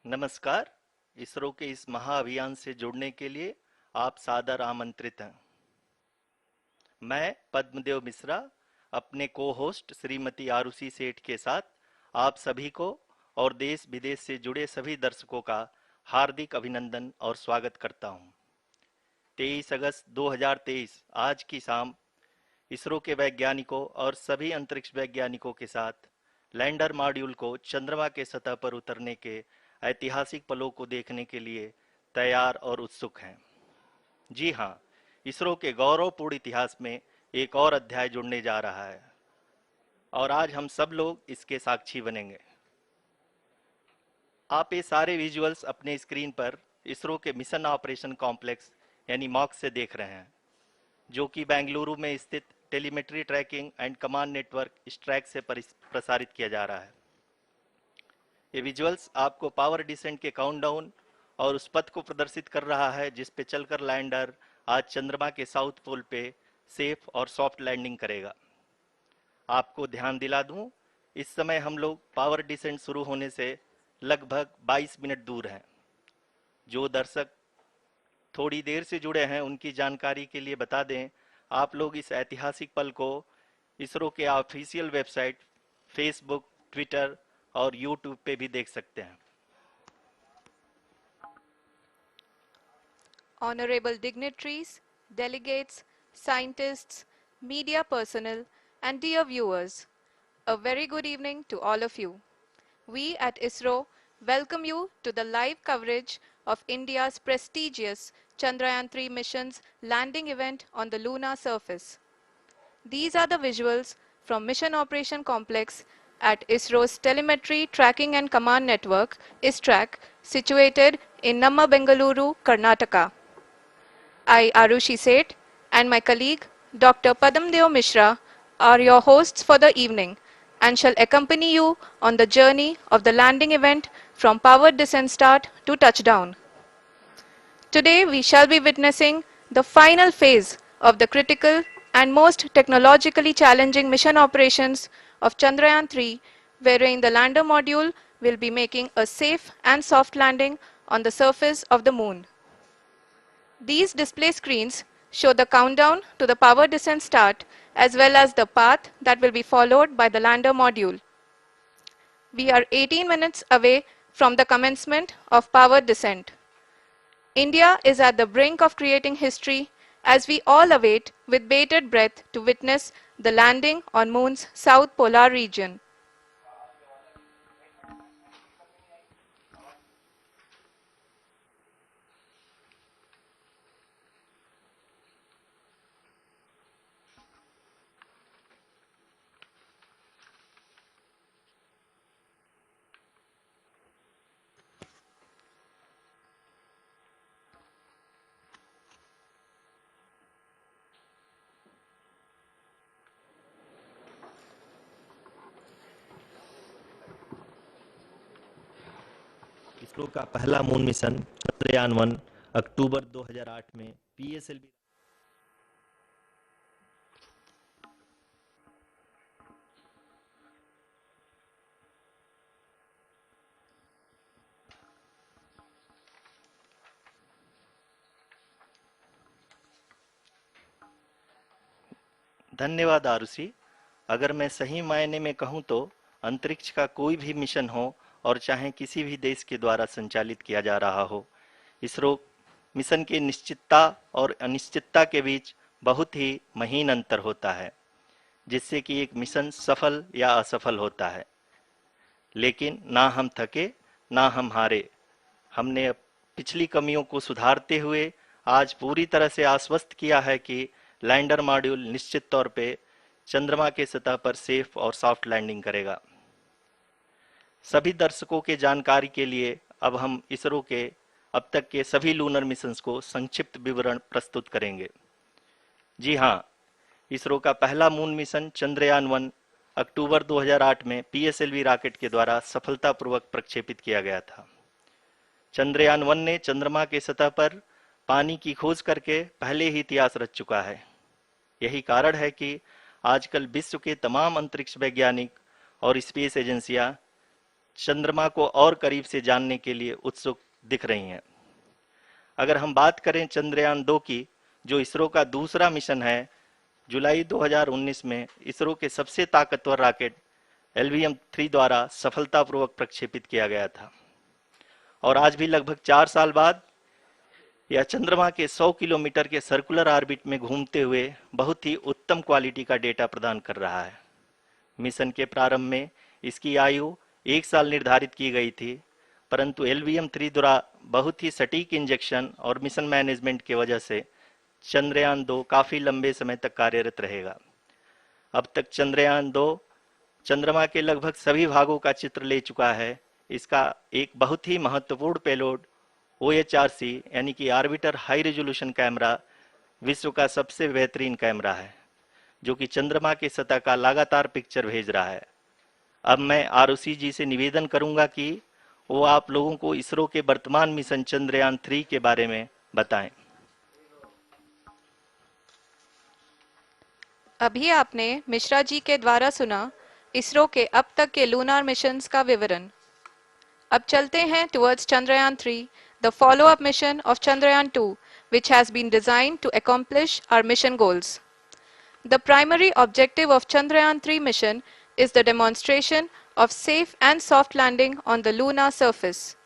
नमस्कार। इसरो के इस महाअभियान से जुड़ने के लिए आप सादर आमंत्रित हैं। मैं पद्मदेव मिश्रा अपने को-होस्ट श्रीमती आरुषि सेठ के साथ आप सभी को और देश विदेश से जुड़े सभी दर्शकों का हार्दिक अभिनंदन और स्वागत करता हूं। 23 अगस्त 2023 आज की शाम इसरो के वैज्ञानिकों और सभी अंतरिक्ष वैज्ञानिकों के साथ लैंडर मॉड्यूल को चंद्रमा के सतह पर उतरने के ऐतिहासिक पलों को देखने के लिए तैयार और उत्सुक हैं। जी हाँ, इसरो के गौरवपूर्ण इतिहास में एक और अध्याय जुड़ने जा रहा है और आज हम सब लोग इसके साक्षी बनेंगे। आप ये सारे विजुअल्स अपने स्क्रीन पर इसरो के मिशन ऑपरेशन कॉम्प्लेक्स यानी मॉक से देख रहे हैं, जो कि बेंगलुरु में स्थित telemetry tracking and command network इस ट्रैक से प्रसारित किया जा रहा है। ये विजुअल्स आपको पावर डिसेंट के काउंटडाउन और उस पथ को प्रदर्शित कर रहा है जिस पे चलकर लैंडर आज चंद्रमा के साउथ पोल पे सेफ और सॉफ्ट लैंडिंग करेगा। आपको ध्यान दिला दूं, इस समय हम लोग पावर डिसेंट शुरू होने से लगभग 22 मिनट दूर हैं। जो दर्शक थोड़ी देर से जुड़े हैं उनकी जानकारी के लिए बता दें, आप लोग इस ऐतिहासिक पल को इसरो के ऑफिशियल वेबसाइट, फेसबुक, ट्विटर और यूट्यूब पे भी देख सकते हैं। Honorable dignitaries, delegates, scientists, media personnel, and dear viewers, a very good evening to all of you. We at ISRO welcome you to the live coverage of India's prestigious Chandrayaan 3 mission's landing event on the lunar surface. These are the visuals from Mission Operation Complex at ISRO's Telemetry Tracking and Command Network, ISTRAC, situated in Namma, Bengaluru, Karnataka. I, Arushi Seth, and my colleague, Dr. Padamdeo Mishra, are your hosts for the evening and shall accompany you on the journey of the landing event from powered descent start to touchdown. Today, we shall be witnessing the final phase of the critical and most technologically challenging mission operations of Chandrayaan 3, wherein the lander module will be making a safe and soft landing on the surface of the moon. These display screens show the countdown to the power descent start as well as the path that will be followed by the lander module. We are 18 minutes away from the commencement of power descent. India is at the brink of creating history as we all await with bated breath to witness the landing on Moon's south polar region. ISRO का पहला moon mission Chandrayaan 1 अक्टूबर 2008 में PSLV धन्यवाद आरुषि। अगर मैं सही मायने में कहूं तो अंतरिक्ष का कोई भी मिशन हो और चाहे किसी भी देश के द्वारा संचालित किया जा रहा हो, इसरो मिशन की निश्चितता और अनिश्चितता के बीच बहुत ही महीन अंतर होता है, जिससे कि एक मिशन सफल या असफल होता है। लेकिन ना हम थके ना हम हारे। हमने पिछली कमियों को सुधारते हुए आज पूरी तरह से आश्वस्त किया है कि लैंडर मॉड्यूल निश्चित तौर पे चंद्रमा के सतह पर सेफ और सॉफ्ट लैंडिंग करेगा। सभी दर्शकों के जानकारी के लिए अब हम इसरो के अब तक के सभी लूनर मिशंस को संक्षिप्त विवरण प्रस्तुत करेंगे। जी हाँ, इसरो का पहला मून मिशन चंद्रयान 1 अक्टूबर 2008 में पीएसएलवी रॉकेट के द्वारा सफलतापूर्वक प्रक्षेपित किया गया था। चंद्रयान 1 ने चंद्रमा के सतह पर पानी की खोज करके पहले ही इतिहास रच चुका है। यही कारण है कि आजकल विश्व के तमाम अंतरिक्ष वैज्ञानिक और स्पेस एजेंसियां चंद्रमा को और करीब से जानने के लिए उत्सुक दिख रही हैं। अगर हम बात करें चंद्रयान 2 की, जो इसरो का दूसरा मिशन है, जुलाई 2019 में इसरो के सबसे ताकतवर रॉकेट LVM-3 द्वारा सफलतापूर्वक प्रक्षेपित किया गया था और आज भी लगभग 4 साल बाद यह चंद्रमा के 100 किलोमीटर के सर्कुलर ऑर्बिट में घूमते हुए बहुत ही उत्तम क्वालिटी का डेटा प्रदान कर रहा है। मिशन के प्रारंभ में इसकी आयु 1 साल निर्धारित की गई थी, परंतु LVM-3 द्वारा बहुत ही सटीक इंजेक्शन और मिशन मैनेजमेंट की वजह से चंद्रयान 2 काफी लंबे समय तक कार्यरत रहेगा। अब तक चंद्रयान 2 चंद्रमा के लगभग सभी भागों का चित्र ले चुका है। इसका एक बहुत ही महत्वपूर्ण पेलोड OHRC यानी कि ऑर्बिटर हाई रेजोल्यूशन कैमरा विश्व का सबसे बेहतरीन कैमरा है, जो कि चंद्रमा की सतह का लगातार पिक्चर भेज रहा है। अब मैं ROC जी से निवेदन करूंगा कि वो आप लोगों को इसरो के वर्तमान मिशन चंद्रयान 3 के बारे में बताएं। अभी आपने मिश्रा जी के द्वारा सुना इसरो के अब तक के लूनार मिशंस का विवरण। अब चलते हैं towards Chandrayaan 3, the follow-up mission of Chandrayaan 2, which has been designed to accomplish our mission goals. The primary objective of Chandrayaan 3 mission is the demonstration of safe and soft landing on the lunar surface.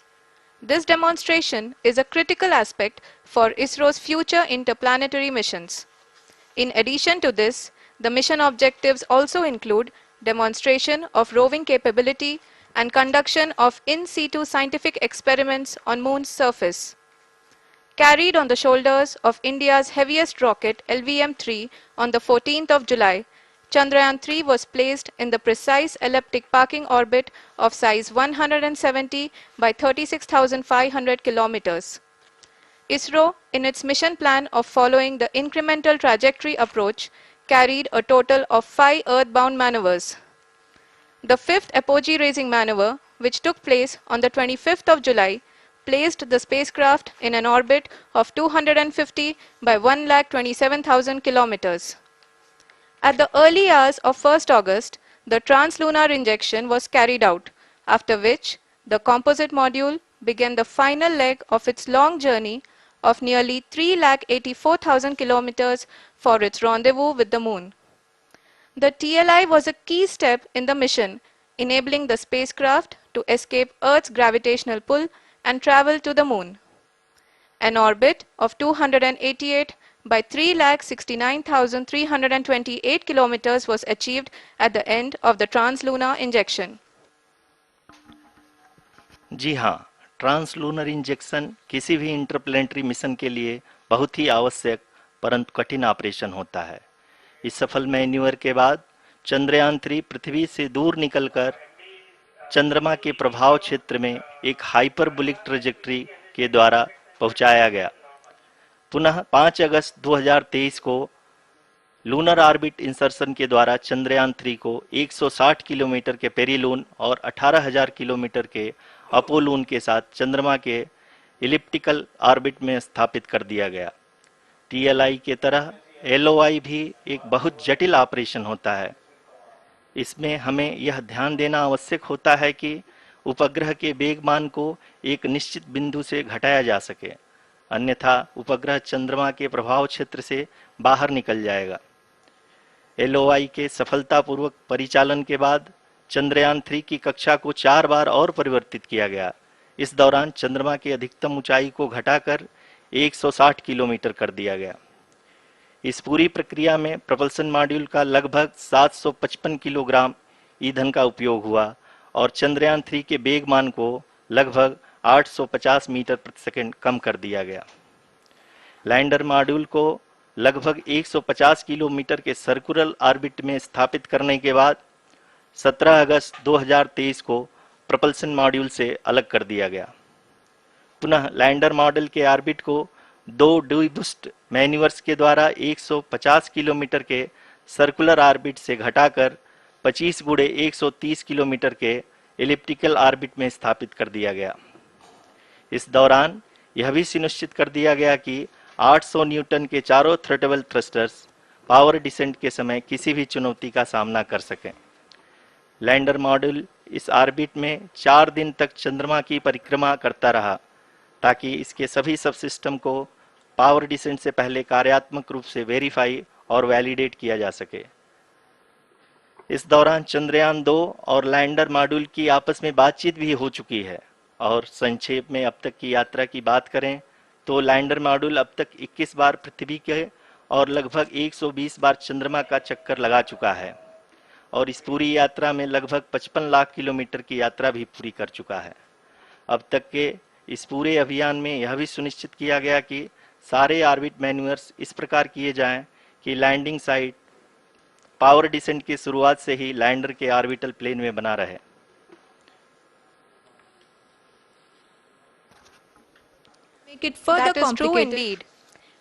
This demonstration is a critical aspect for ISRO's future interplanetary missions. In addition to this, the mission objectives also include demonstration of roving capability and conduction of in situ scientific experiments on Moon's surface. Carried on the shoulders of India's heaviest rocket LVM-3 on the 14th of July, Chandrayaan 3 was placed in the precise elliptic parking orbit of size 170 by 36,500 kilometers. ISRO, in its mission plan of following the incremental trajectory approach, carried a total of 5 earthbound maneuvers. The fifth apogee raising maneuver, which took place on the 25th of July, placed the spacecraft in an orbit of 250 by 1,27,000 kilometers. At the early hours of 1st August, the translunar injection was carried out, after which the composite module began the final leg of its long journey of nearly 3,84,000 kilometers for its rendezvous with the Moon. The TLI was a key step in the mission, enabling the spacecraft to escape Earth's gravitational pull and travel to the Moon. An orbit of 288 by 3,69,328 kilometers was achieved at the end of the translunar injection. जी हाँ, translunar injection किसी भी interplanetary mission के लिए बहुत ही आवश्यक परंतु कठिन operation होता है। इस सफल मैन्यूवर के बाद चंद्रयान 3 पृथ्वी से दूर निकलकर चंद्रमा के प्रभाव क्षेत्र में एक हाइपरबोलिक ट्रेजेक्टरी के द्वारा पहुंचाया गया। पुनः 5 अगस्त 2023 को लूनर ऑर्बिट इंसर्शन के द्वारा चंद्रयान 3 को 160 किलोमीटर के पेरीलून और 18,000 किलोमीटर के अपोलून के साथ चंद्रमा के इलिप्टिकल ऑर्बिट में स्थापित कर दिया गया। TLI के तरह LOI भी एक बहुत जटिल ऑपरेशन होता है। इसमें हमें यह ध्यान देना आवश्यक होता है कि उपग्रह के वेगमान को एक निश्चित बिंदु से घटाया जा सके, अन्यथा उपग्रह चंद्रमा के प्रभाव क्षेत्र से बाहर निकल जाएगा। LOI के सफलतापूर्वक परिचालन के बाद चंद्रयान 3 की कक्षा को 4 बार और परिवर्तित किया गया। इस दौरान चंद्रमा की अधिकतम ऊंचाई को घटाकर 160 किलोमीटर कर दिया गया। इस पूरी प्रक्रिया में प्रपल्सन मॉड्यूल का लगभग 755 किलोग्राम ईंधन का उपयोग हुआ और चंद्रयान 3 के वेगमान को लगभग 850 मीटर प्रति सेकंड कम कर दिया गया। लैंडर मॉड्यूल को लगभग 150 किलोमीटर के सर्कुलर ऑर्बिट में स्थापित करने के बाद 17 अगस्त 2023 को प्रपल्सन मॉड्यूल से अलग कर दिया गया। पुनः लैंडर मॉडल के ऑर्बिट को 2 डीबूस्ट मैन्यूवर्स के द्वारा 150 किलोमीटर के सर्कुलर ऑर्बिट से घटाकर 25 गुणे 130 किलोमीटर के एलिप्टिकल ऑर्बिट में स्थापित कर दिया गया। इस दौरान यह भी सुनिश्चित कर दिया गया कि 800 न्यूटन के चारों थ्रटेबल थ्रस्टर्स पावर डिसेंट के समय किसी भी चुनौती का सामना कर सकें। लैंडर मॉड्यूल इस ऑर्बिट में 4 दिन तक चंद्रमा की परिक्रमा करता रहा ताकि इसके सभी सब सिस्टम को पावर डिसेंट से पहले कार्यात्मक रूप से वेरीफाई और वैलिडेट किया जा सके। इस दौरान चंद्रयान 2 और लैंडर मॉड्यूल की आपस में बातचीत भी हो चुकी है। और संक्षेप में अब तक की यात्रा की बात करें तो लैंडर मॉड्यूल अब तक 21 बार पृथ्वी के और लगभग 120 बार चंद्रमा का चक्कर लगा चुका है और इस पूरी यात्रा में लगभग 55 लाख किलोमीटर की यात्रा भी पूरी कर चुका है। अब तक के इस पूरे अभियान में यह भी सुनिश्चित किया गया कि सारे ऑर्बिट मैन्यूअर्स इस प्रकार किए जाएं कि लैंडिंग साइट पावर डिसेंट की शुरुआत से ही लैंडर के ऑर्बिटल प्लेन में बना रहे। Make it further complicated. That is true indeed.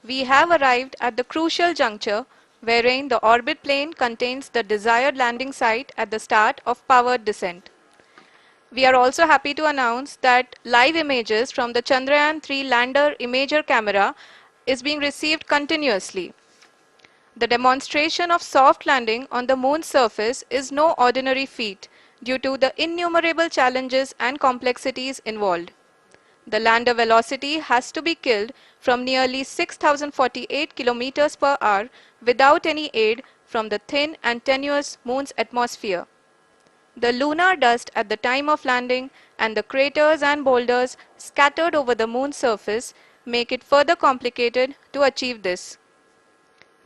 We have arrived at the crucial juncture wherein the orbit plane contains the desired landing site at the start of powered descent. We are also happy to announce that live images from the Chandrayaan 3 lander imager camera is being received continuously. The demonstration of soft landing on the moon's surface is no ordinary feat due to the innumerable challenges and complexities involved. The lander velocity has to be killed from nearly 6,048 kilometers per hour without any aid from the thin and tenuous moon's atmosphere. The lunar dust at the time of landing and the craters and boulders scattered over the moon's surface make it further complicated to achieve this.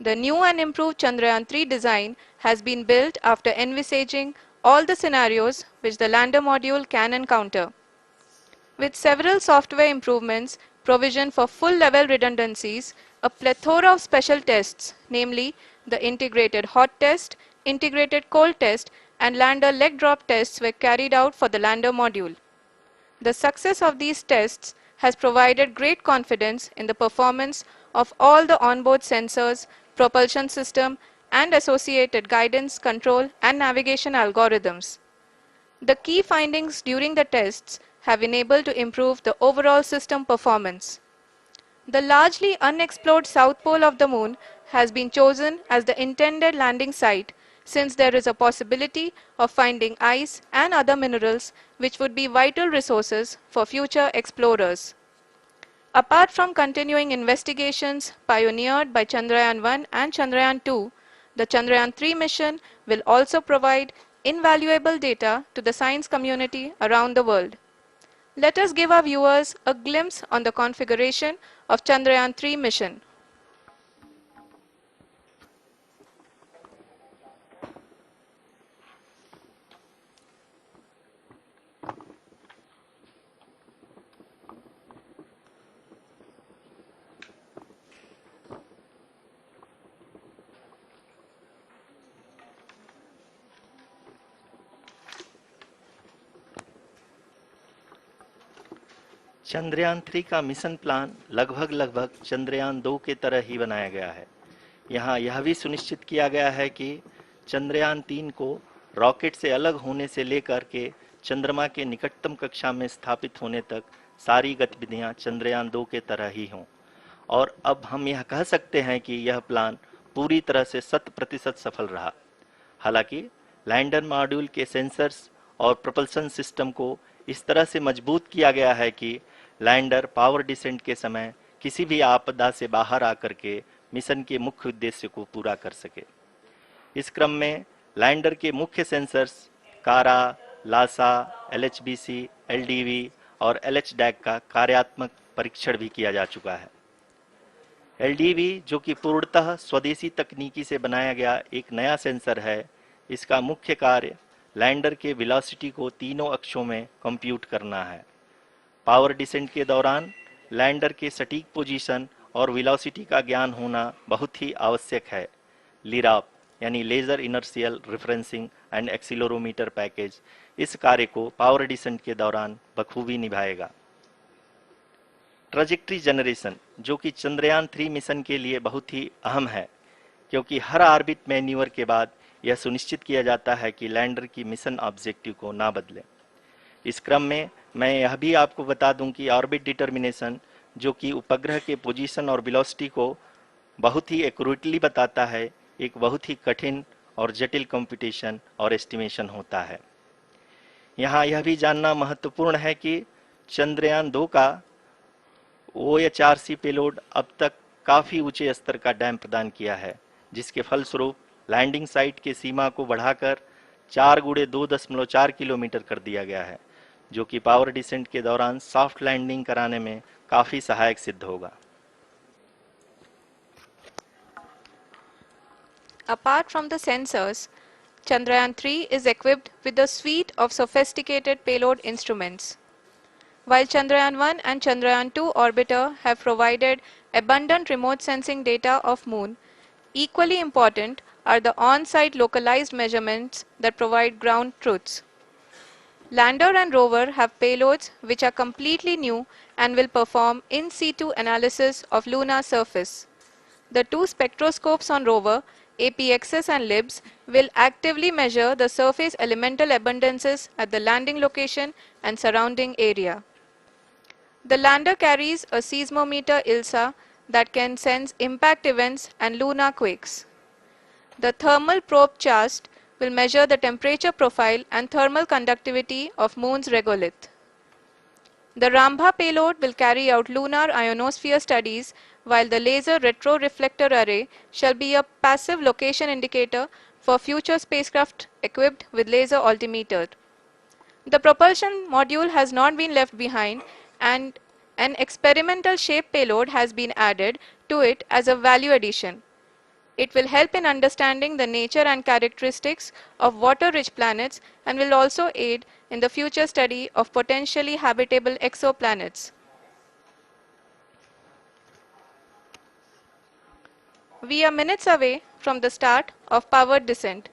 The new and improved Chandrayaan 3 design has been built after envisaging all the scenarios which the lander module can encounter. With several software improvements, provision for full-level redundancies, a plethora of special tests, namely the integrated hot test, integrated cold test, and lander leg drop tests were carried out for the lander module. The success of these tests has provided great confidence in the performance of all the onboard sensors, propulsion system, and associated guidance, control, and navigation algorithms. The key findings during the tests have enabled to improve the overall system performance. The largely unexplored south pole of the moon has been chosen as the intended landing site since there is a possibility of finding ice and other minerals which would be vital resources for future explorers. Apart from continuing investigations pioneered by Chandrayaan 1 and Chandrayaan 2, the Chandrayaan 3 mission will also provide invaluable data to the science community around the world. Let us give our viewers a glimpse on the configuration of Chandrayaan 3 mission. Chandrayaan 3 का mission plan लगभग चंद्रयान 2 के तरह ही बनाया गया है। यहाँ यह भी सुनिश्चित किया गया है कि चंद्रयान 3 को रॉकेट से अलग होने से लेकर के चंद्रमा के निकटतम कक्षा में स्थापित होने तक सारी गतिविधियां चंद्रयान 2 के तरह ही हों। और अब हम यह कह सकते हैं कि यह प्लान पूरी तरह से 100% सफल रहा। हालांकि लैंडर मॉड्यूल के सेंसर्स और प्रोपल्शन सिस्टम को इस तरह से मजबूत किया गया है कि लैंडर पावर डिसेंट के समय किसी भी आपदा से बाहर आकर के मिशन के मुख्य उद्देश्य को पूरा कर सके। इस क्रम में लैंडर के मुख्य सेंसर्स कारा, लासा, एलएचबीसी, एलडीवी और एलएचडैक का कार्यात्मक परीक्षण भी किया जा चुका है। एलडीवी, जो कि पूर्णतः स्वदेशी तकनीकी से बनाया गया एक नया सेंसर है, इसका मुख्य कार्य लैंडर के वेलोसिटी को तीनों अक्षों में कंप्यूट करना है। पावर डिसेंट के दौरान लैंडर के सटीक पोजीशन और वेलोसिटी का ज्ञान होना बहुत ही आवश्यक है। लिराप यानी laser inertial referencing and accelerometer package इस कार्य को पावर डिसेंट के दौरान बखूबी निभाएगा। ट्रैजेक्टरी जनरेशन, जो कि चंद्रयान 3 मिशन के लिए बहुत ही अहम है, क्योंकि हर ऑर्बिट मैन्यूवर के बाद यह सुनिश्चित किया जाता है कि लैंडर की मिशन ऑब्जेक्टिव को ना बदले। इस क्रम में मैं यह भी आपको बता दूं कि ऑर्बिट डिटर्मिनेशन, जो कि उपग्रह के पोजीशन और वेलोसिटी को बहुत ही एक्यूरेटली बताता है, एक बहुत ही कठिन और जटिल कंप्यूटेशन और एस्टिमेशन होता है। यहाँ यह भी जानना महत्वपूर्ण है कि चंद्रयान 2 का OHRC पेलोड अब तक काफी ऊंचे स्तर का डैम प्रदान किया है, जिसके फलस्वरूप लैंडिंग साइट की सीमा को बढ़ाकर 4x2.4 किलोमीटर कर दिया गया है, जो कि पावर डिसेंट के दौरान सॉफ्ट लैंडिंग कराने में काफी सहायक सिद्ध होगा। Apart from the sensors, Chandrayaan 3 is equipped with a suite of sophisticated payload instruments. While Chandrayaan 1 and Chandrayaan 2 orbiter have provided abundant remote sensing data of Moon, equally important are the on-site localized measurements that provide ground truths. Lander and rover have payloads which are completely new and will perform in situ analysis of lunar surface. The two spectroscopes on rover, APXS and LIBS, will actively measure the surface elemental abundances at the landing location and surrounding area. The lander carries a seismometer ILSA that can sense impact events and lunar quakes. The thermal probe CHAST will measure the temperature profile and thermal conductivity of Moon's regolith. The Rambha payload will carry out lunar ionosphere studies, while the laser retroreflector array shall be a passive location indicator for future spacecraft equipped with laser altimeter. The propulsion module has not been left behind, and an experimental shape payload has been added to it as a value addition. It will help in understanding the nature and characteristics of water-rich planets and will also aid in the future study of potentially habitable exoplanets. We are minutes away from the start of powered descent.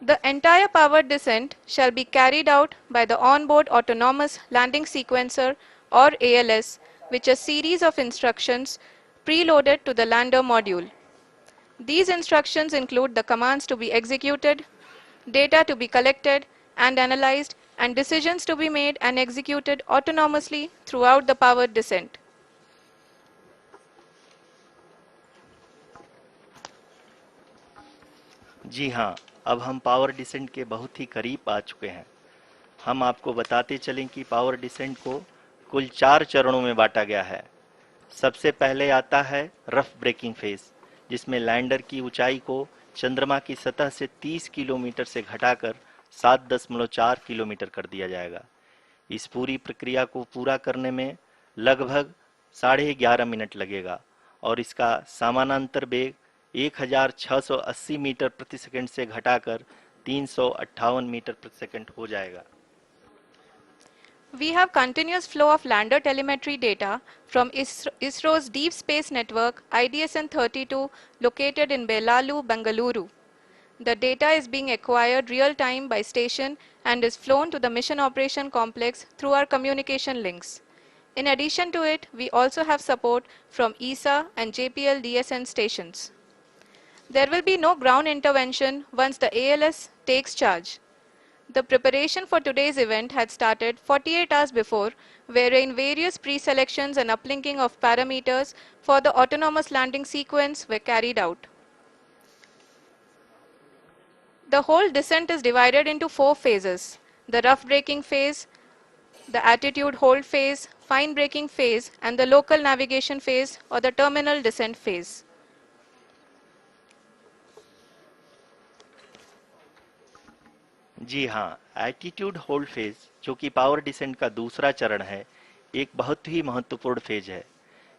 The entire powered descent shall be carried out by the onboard autonomous landing sequencer, or ALS, which is a series of instructions preloaded to the lander module. These instructions include the commands to be executed, data to be collected and analyzed, and decisions to be made and executed autonomously throughout the powered descent. जी हाँ, अब हम power descent के बहुत ही करीब आ चुके हैं। हम आपको बताते चलें कि पावर डिसेंट को कुल 4 चरणों में बांटा गया है। सबसे पहले आता है रफ ब्रेकिंग फेज, जिसमें लैंडर की ऊंचाई को चंद्रमा की सतह से 30 किलोमीटर से घटाकर 7.4 किलोमीटर कर दिया जाएगा। इस पूरी प्रक्रिया को पूरा करने में लगभग 11.5 मिनट लगेगा और इसका समानांतर वेग 1680 मीटर प्रति सेकंड से घटाकर 358 मीटर प्रति सेकंड हो जाएगा। We have continuous flow of lander telemetry data from ISRO's Deep Space Network IDSN-32 located in Belalu, Bengaluru. The data is being acquired real-time by station and is flown to the Mission Operation Complex through our communication links. In addition to it, we also have support from ESA and JPL DSN stations. There will be no ground intervention once the ALS takes charge. The preparation for today's event had started 48 hours before, wherein various pre-selections and uplinking of parameters for the autonomous landing sequence were carried out. The whole descent is divided into 4 phases: the rough braking phase, the attitude hold phase, fine braking phase, and the local navigation phase or the terminal descent phase. जी हाँ, attitude hold phase, जो कि power descent का दूसरा चरण है, एक बहुत ही महत्वपूर्ण फेज है।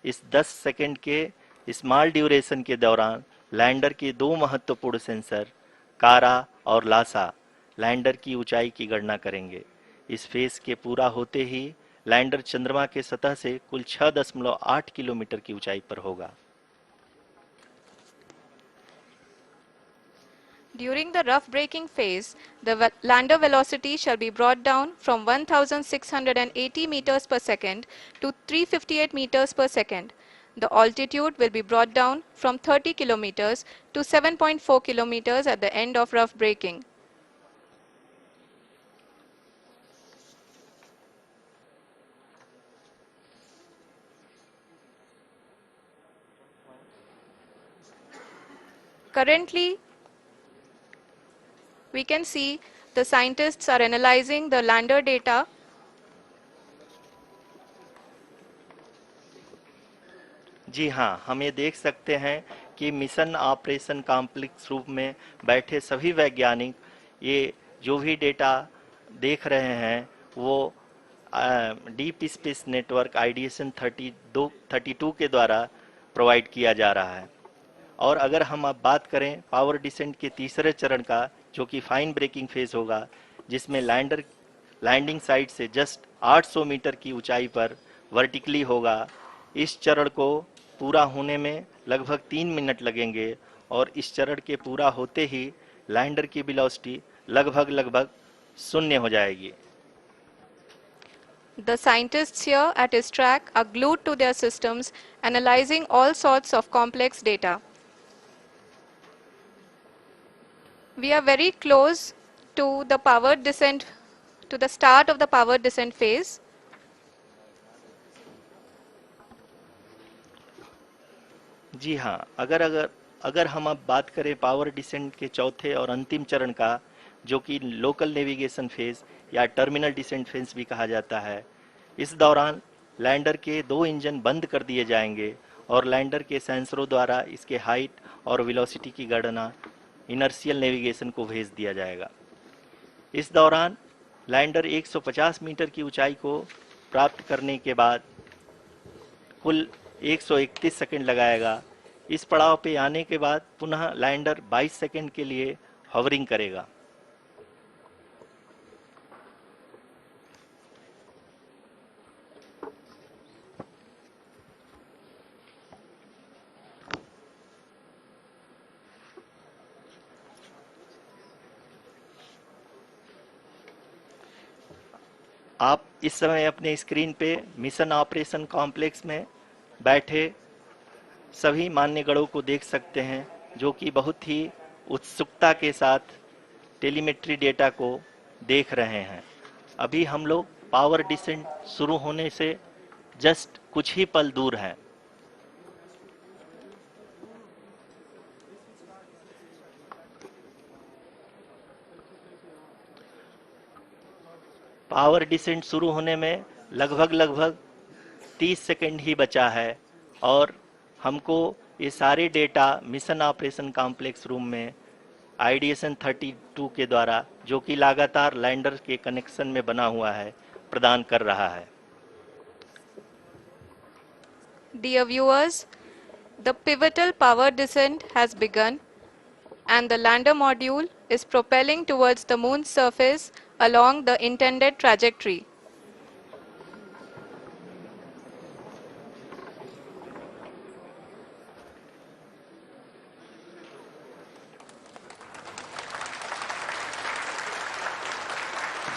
इस 10 सेकंड के स्मॉल ड्यूरेशन के दौरान लैंडर के दो महत्वपूर्ण सेंसर कारा और लासा लैंडर की ऊंचाई की गणना करेंगे। इस फेज के पूरा होते ही लैंडर चंद्रमा के सतह से कुल 6.8 किलोमीटर की ऊंचाई पर होगा। During the rough braking phase, the lander velocity shall be brought down from 1680 meters per second to 358 meters per second. The altitude will be brought down from 30 kilometers to 7.4 kilometers at the end of rough braking. Currently, we can see the scientists are analyzing the lander data. जी हाँ, हम ये देख सकते हैं कि mission operation complex रूप में बैठे सभी वैज्ञानिक ये जो भी डेटा देख रहे हैं वो डीप स्पेस नेटवर्क आईडीएसन 32 के द्वारा प्रोवाइड किया जा रहा है। और अगर हम अब बात करें पावर डिसेंट के तीसरे चरण का, जो कि फाइन ब्रेकिंग फेज होगा, जिसमें लैंडिंग साइट से जस्ट 800 मीटर की ऊंचाई पर वर्टिकली होगा। इस चरण को पूरा होने में लगभग 3 मिनट लगेंगे और इस चरण के पूरा होते ही लैंडर की वेलोसिटी लगभग शून्य हो जाएगी। The scientists here at ISRO are glued to their systems, analyzing all sorts of complex data. We are very close to the power descent, to the start of the power descent phase. जी हाँ, अगर अगर अगर हम अब बात करें power descent के चौथे और अंतिम चरण का, जो कि लोकल नेविगेशन फेज या टर्मिनल डिसेंट फेज भी कहा जाता है, इस दौरान लैंडर के 2 इंजन बंद कर दिए जाएंगे और लैंडर के सेंसरों द्वारा इसके हाइट और वेलोसिटी की गणना इनर्शियल नेविगेशन को भेज दिया जाएगा। इस दौरान लैंडर 150 मीटर की ऊंचाई को प्राप्त करने के बाद कुल 131 सेकंड लगाएगा। इस पड़ाव पे आने के बाद पुनः लैंडर 22 सेकंड के लिए हॉवरिंग करेगा। आप इस समय अपने स्क्रीन पे मिशन ऑपरेशन कॉम्प्लेक्स में बैठे सभी मान्यगणों को देख सकते हैं, जो कि बहुत ही उत्सुकता के साथ टेलीमेट्री डेटा को देख रहे हैं। अभी हम लोग पावर डिसेंट शुरू होने से जस्ट कुछ ही पल दूर हैं। पावर डिसेंट शुरू होने में लगभग 30 सेकंड ही बचा है और हमको ये सारे data mission operation complex room में आईडीएसन 32 के द्वारा, जो कि लगातार लैंडर के कनेक्शन में बना हुआ है, प्रदान कर रहा है। Dear viewers, the pivotal power descent has begun and the lander module is propelling towards the moon's surface along the intended trajectory.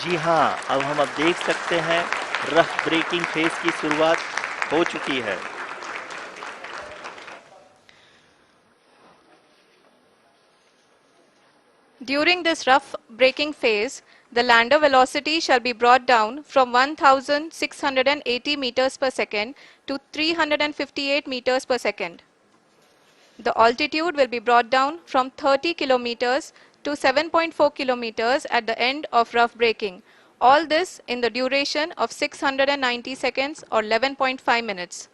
जी हाँ, अब हम देख सकते हैं रफ ब्रेकिंग फेज की शुरुआत हो चुकी है। During this rough braking phase, the lander velocity shall be brought down from 1680 meters per second to 358 meters per second. The altitude will be brought down from 30 kilometers to 7.4 kilometers at the end of rough braking. All this in the duration of 690 seconds or 11.5 minutes.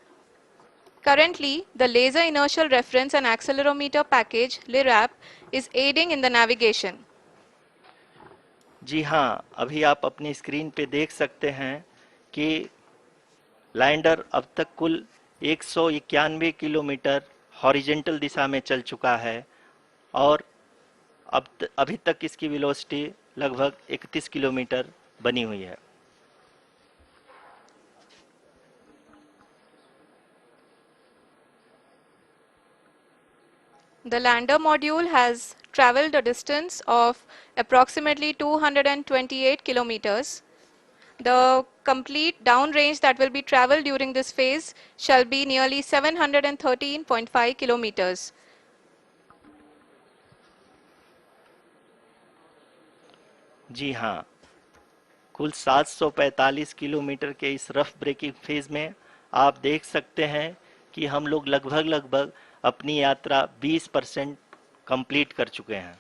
Currently, the Laser Inertial Reference and Accelerometer package (LIRAP) is aiding in the navigation. जी हाँ, अभी आप अपनी screen पे देख सकते हैं कि lander अब तक कुल 191 किलोमीटर हॉरिजेंटल दिशा में चल चुका है और अभी तक इसकी वेलोसिटी लगभग 31 किलोमीटर बनी हुई है। The lander module has traveled a distance of approximately 228 kilometers. The complete downrange that will be traveled during this phase shall be nearly 713.5 kilometers. जी हाँ, कुल 745 किलोमीटर के इस रफ ब्रेकिंग फेज में आप देख सकते हैं कि हम लोग लगभग अपनी यात्रा 20% कंप्लीट कर चुके हैं।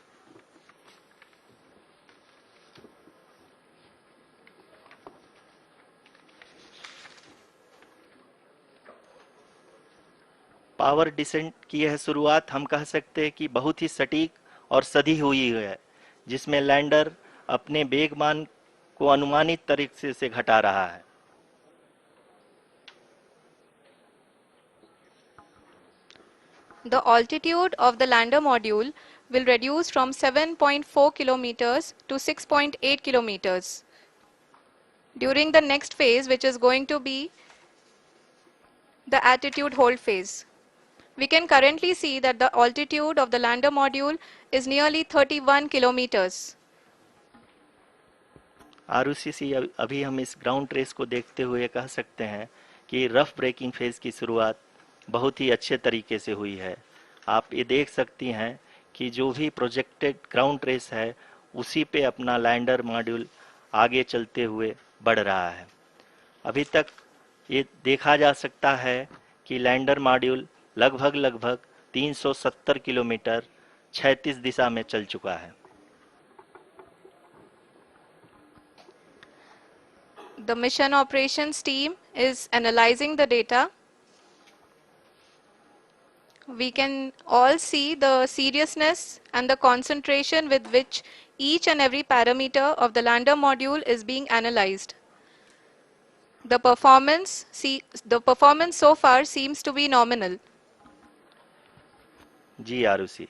पावर डिसेंट की यह शुरुआत हम कह सकते हैं कि बहुत ही सटीक और सधी हुई है, जिसमें लैंडर अपने वेगमान को अनुमानित तरीके से घटा रहा है। The altitude of the lander module will reduce from 7.4 kilometers to 6.8 kilometers during the next phase, which is going to be the attitude hold phase. We can currently see that the altitude of the lander module is nearly 31 kilometers. Arushi, अभी हम इस ground trace को देखते हुए कह सकते हैं कि रफ ब्रेकिंग फेज की शुरुआत बहुत ही अच्छे तरीके से हुई है। आप ये देख सकती हैं कि जो भी प्रोजेक्टेड ग्राउंड ट्रेस है उसी पे अपना लैंडर मॉड्यूल आगे चलते हुए बढ़ रहा है। अभी तक ये देखा जा सकता है कि लैंडर मॉड्यूल लगभग 370 किलोमीटर क्षैतिज दिशा में चल चुका है। The mission operations team is analyzing the data. We can all see the seriousness and the concentration with which each and every parameter of the lander module is being analyzed. The performance so far seems to be nominal. जी आरुषि,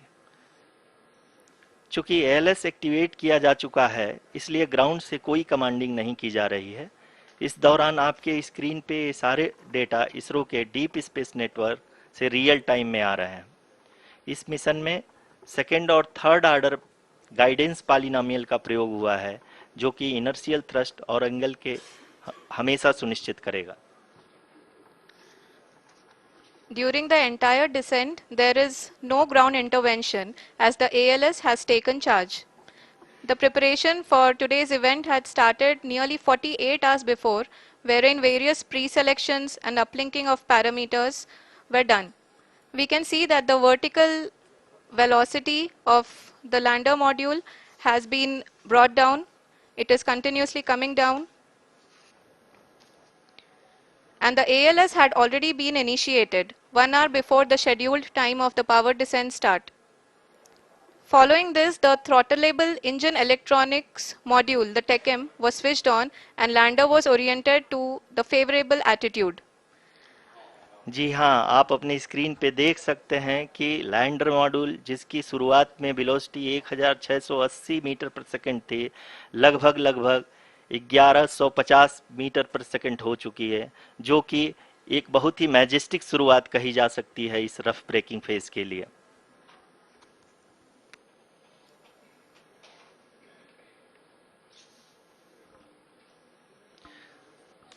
चूंकि ALS activate किया जा चुका है इसलिए ground से कोई commanding नहीं की जा रही है। इस दौरान आपके स्क्रीन पे सारे डेटा इसरो के डीप स्पेस नेटवर्क से रियल टाइम में आ रहे हैं। इस मिशन में सेकेंड और थर्ड ऑर्डर गाइडेंस पॉलिनोमियल का प्रयोग हुआ है, जो कि इनर्शियल थ्रस्ट और एंगल के हमेशा सुनिश्चित करेगा। During the entire descent, there is no ground intervention as the ALS has taken charge. The preparation for today's event had started nearly 48 hours before, wherein various pre-selections and uplinking of parameters were done. We can see that the vertical velocity of the lander module has been brought down. It is continuously coming down. And the ALS had already been initiated 1 hour before the scheduled time of the power descent start. Following this, the throttleable engine electronics module, the TECM, was switched on and lander was oriented to the favorable attitude. जी हाँ, आप अपनी screen पे देख सकते हैं कि lander module जिसकी शुरुआत में वेलोसिटी 1680 मीटर पर सेकंड थी, लगभग 1150 मीटर पर सेकंड हो चुकी है, जो कि एक बहुत ही मैजेस्टिक शुरुआत कही जा सकती है इस रफ ब्रेकिंग फेज के लिए।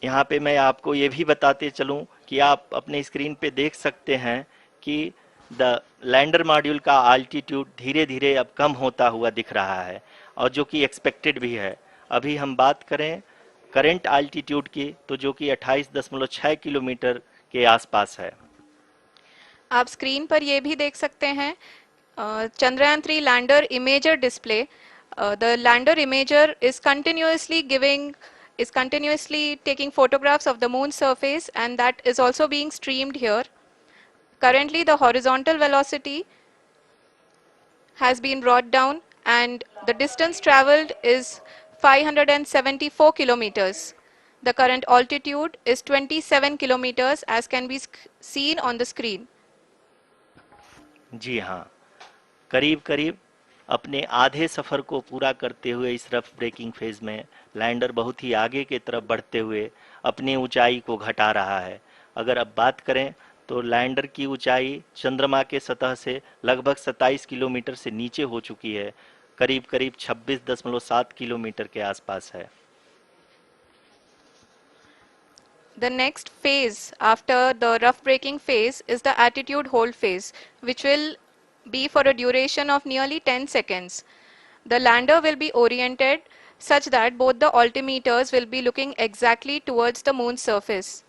यहाँ पे मैं आपको ये भी बताते चलूँ कि आप अपने स्क्रीन पे देख सकते हैं कि द लैंडर मॉड्यूल का आल्टीट्यूड धीरे धीरे अब कम होता हुआ दिख रहा है, और जो कि एक्सपेक्टेड भी है। अभी हम बात करें करंट आल्टीट्यूड की, तो जो कि 28.6 किलोमीटर के आसपास है। आप स्क्रीन पर ये भी देख सकते हैं Chandrayaan 3 lander imager display. The lander imager is continuously taking photographs of the moon surface, and that is also being streamed here. Currently the horizontal velocity has been brought down and the distance traveled is 574 kilometers. The current altitude is 27 kilometers as can be seen on the screen. जी हाँ, करीब अपने आधे सफ़र को पूरा करते हुए इस rough breaking phase में लैंडर बहुत ही आगे की तरफ बढ़ते हुए अपनी ऊंचाई को घटा रहा है। अगर अब बात करें तो लैंडर की ऊंचाई चंद्रमा के सतह से लगभग 27 किलोमीटर से नीचे हो चुकी है, करीब 26.7 किलोमीटर के आसपास है। The next phase after the rough braking phase is the attitude hold phase, which will be for a duration of nearly 10 seconds. The lander will be oriented such that both the altimeters will be looking exactly towards the moon's surface.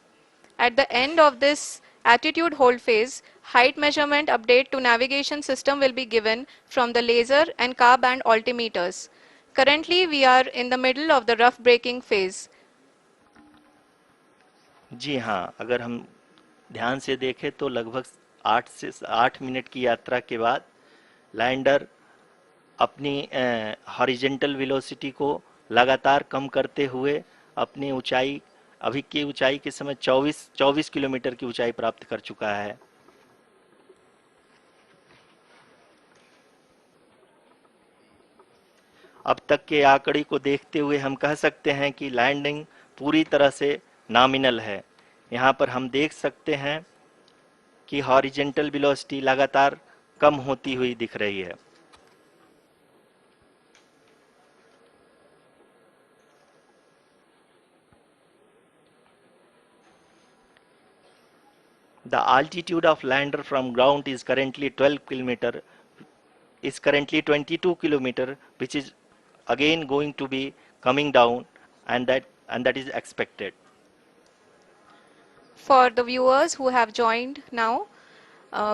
At the end of this attitude hold phase, height measurement update to navigation system will be given from the laser and car band altimeters. Currently, we are in the middle of the rough braking phase. जी हाँ, अगर हम ध्यान से देखें तो लगभग 8 minute की यात्रा के बाद लैंडर अपनी हॉरिजेंटल वेलोसिटी को लगातार कम करते हुए अपनी ऊंचाई, अभी की ऊंचाई के समय 24 किलोमीटर की ऊंचाई प्राप्त कर चुका है। अब तक के आंकड़े को देखते हुए हम कह सकते हैं कि लैंडिंग पूरी तरह से नॉमिनल है। यहाँ पर हम देख सकते हैं कि हॉरिजेंटल वेलोसिटी लगातार कम होती हुई दिख रही है। The altitude of lander from ground is currently 12 kilometer, is currently 22 kilometer, which is again going to be coming down, and that is expected. For the viewers who have joined now,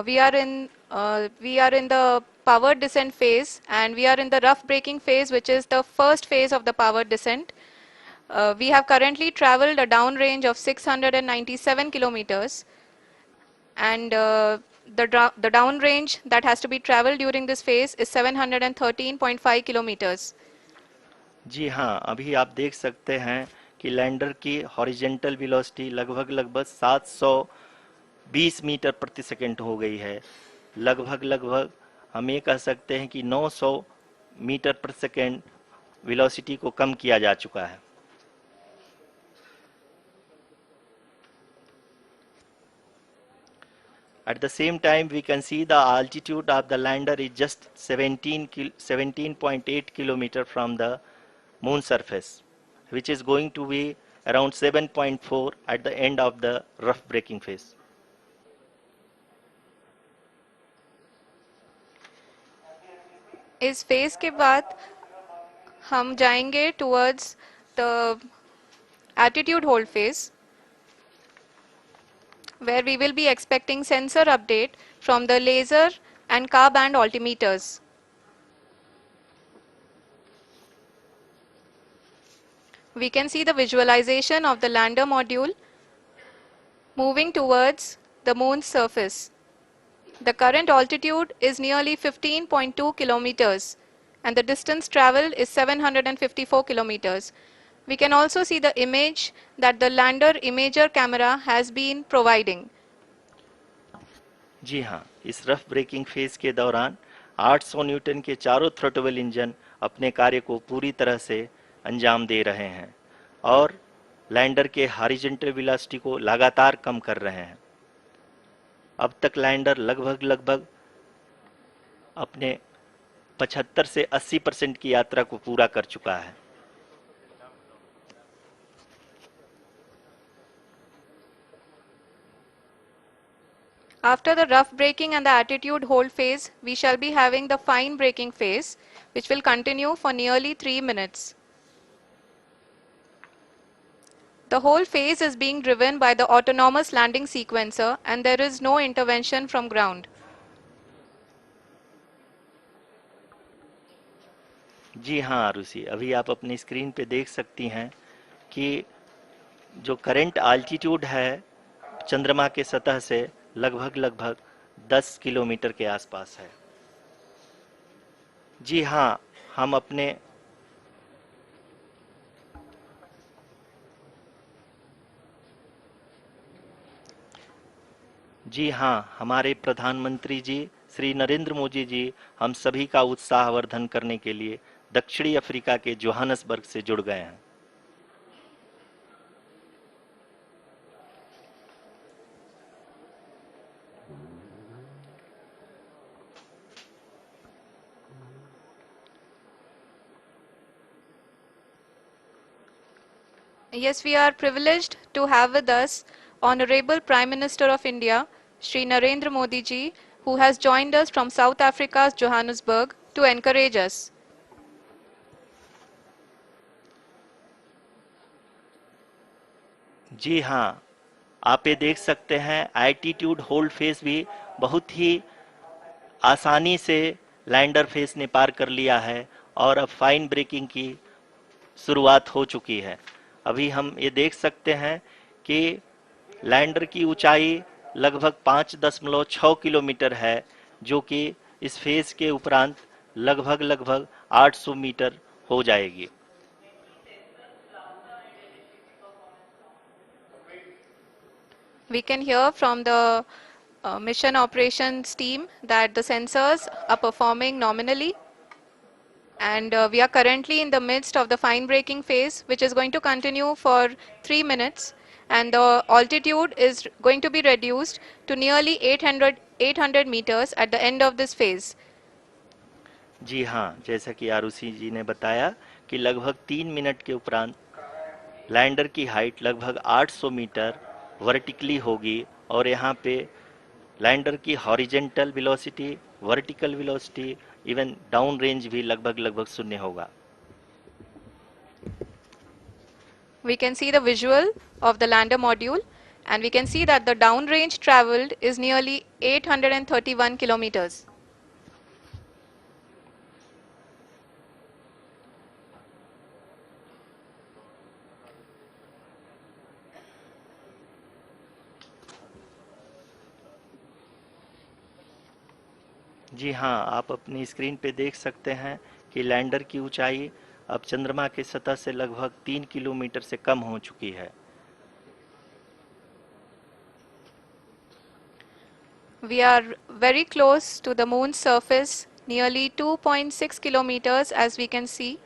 we are in the power descent phase, and we are in the rough braking phase, which is the first phase of the power descent. We have currently traveled a downrange of 697 kilometers, and the downrange that has to be traveled during this phase is 713.5 kilometers. जी हाँ, अभी आप देख सकते हैं कि lander की horizontal velocity लगभग 720 metre प्रति सेकंड हो गई है। लगभग हम ये कह सकते हैं कि 900 मीटर प्रति सेकंड वेलोसिटी को कम किया जा चुका है। At the same time, we can see the altitude of the lander is just 17.8 kilometer from the moon surface, which is going to be around 7.4 at the end of the rough braking phase. इस phase के बाद हम जाएंगे towards the attitude hold phase, where we will be expecting sensor update from the laser and car band altimeters. We can see the visualization of the lander module moving towards the moon's surface. The current altitude is nearly 15.2 kilometers, and the distance traveled is 754 kilometers. We can also see the image that the lander imager camera has been providing. जी हाँ, इस rough breaking phase के दौरान 800 Newton के चारों throttle engine अपने कार्य को पूरी तरह से अंजाम दे रहे हैं और लैंडर के हॉरिजॉन्टल वेलोसिटी को लगातार कम कर रहे हैं। अब तक लैंडर लगभग अपने 75 से 80% की यात्रा को पूरा कर चुका है। After the rough braking and the attitude hold phase, we shall be having the fine braking phase, which will continue for nearly 3 minutes. The whole phase is being driven by the autonomous landing sequencer, and there is no intervention from ground. जी हाँ आरुषि, अभी आप अपनी screen पे देख सकती हैं कि जो करंट आल्टीट्यूड है चंद्रमा के सतह से लगभग 10 किलोमीटर के आसपास है। जी हाँ, हम अपने जी हाँ, हमारे प्रधानमंत्री जी श्री नरेंद्र मोदी जी हम सभी का उत्साहवर्धन करने के लिए दक्षिणी अफ्रीका के जोहानसबर्ग से जुड़ गए हैं। Yes, we are privileged to have with us Honorable Prime Minister of India, Shri Narendra Modi ji, who has joined us from South Africa's Johannesburg to encourage us. जी हाँ, आप ये देख सकते हैं एल्टीट्यूड होल्ड फेस भी बहुत ही आसानी से लैंडर फेस ने पार कर लिया है और अब फाइन ब्रेकिंग की शुरुआत हो चुकी है। अभी हम ये देख सकते हैं कि लैंडर की ऊंचाई लगभग 5.6 किलोमीटर है, जो कि इस फेज के उपरांत लगभग लगभग 800 मीटर हो जाएगी। We can hear from the mission operations team that the sensors are performing nominally, and we are currently in the midst of the fine braking phase, which is going to continue for 3 minutes, and the altitude is going to be reduced to nearly 800 meters at the end of this phase. जी हाँ, जैसा कि आरुषि जी ने बताया कि लगभग 3 minute के उपरांत lander की हाइट लगभग 800 मीटर वर्टिकली होगी, और यहाँ पे लैंडर की horizontal velocity, vertical velocity, even down range भी लगभग लगभग शून्य होगा। We can see the visual of the lander module, and we can see that the downrange traveled is nearly 831 kilometers. जी हाँ, आप अपनी स्क्रीन पे देख सकते हैं कि लैंडर की ऊंचाई अब चंद्रमा की सतह से लगभग 3 किलोमीटर से कम हो चुकी है। We are very close to the moon's surface, nearly 2.6 kilometers as we can see.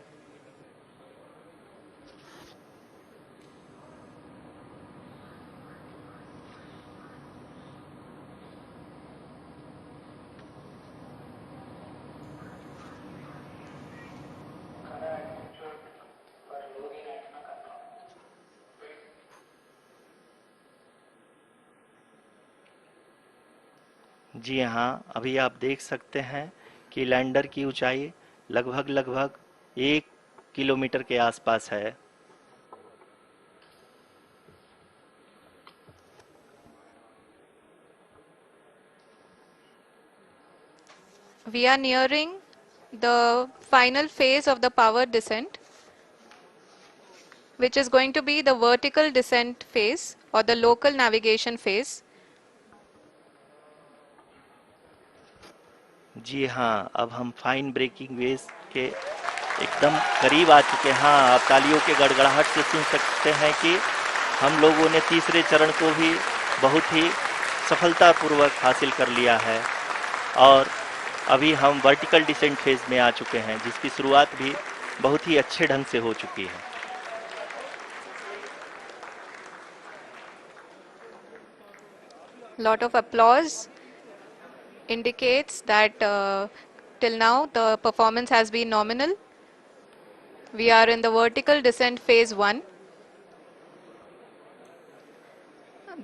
जी हाँ, अभी आप देख सकते हैं कि लैंडर की ऊंचाई लगभग लगभग 1 किलोमीटर के आसपास है। We are nearing the final phase of the power descent, which is going to be the vertical descent phase or the local navigation phase. जी हाँ, अब हम फाइन ब्रेकिंग वेव्स के एकदम करीब आ चुके हैं। हाँ, आप तालियों के गड़गड़ाहट से सुन सकते हैं कि हम लोगों ने तीसरे चरण को भी बहुत ही सफलतापूर्वक हासिल कर लिया है, और अभी हम वर्टिकल डिसेंट फेज में आ चुके हैं, जिसकी शुरुआत भी बहुत ही अच्छे ढंग से हो चुकी है। Lot of applause indicates that till now the performance has been nominal. We are in the vertical descent phase 1.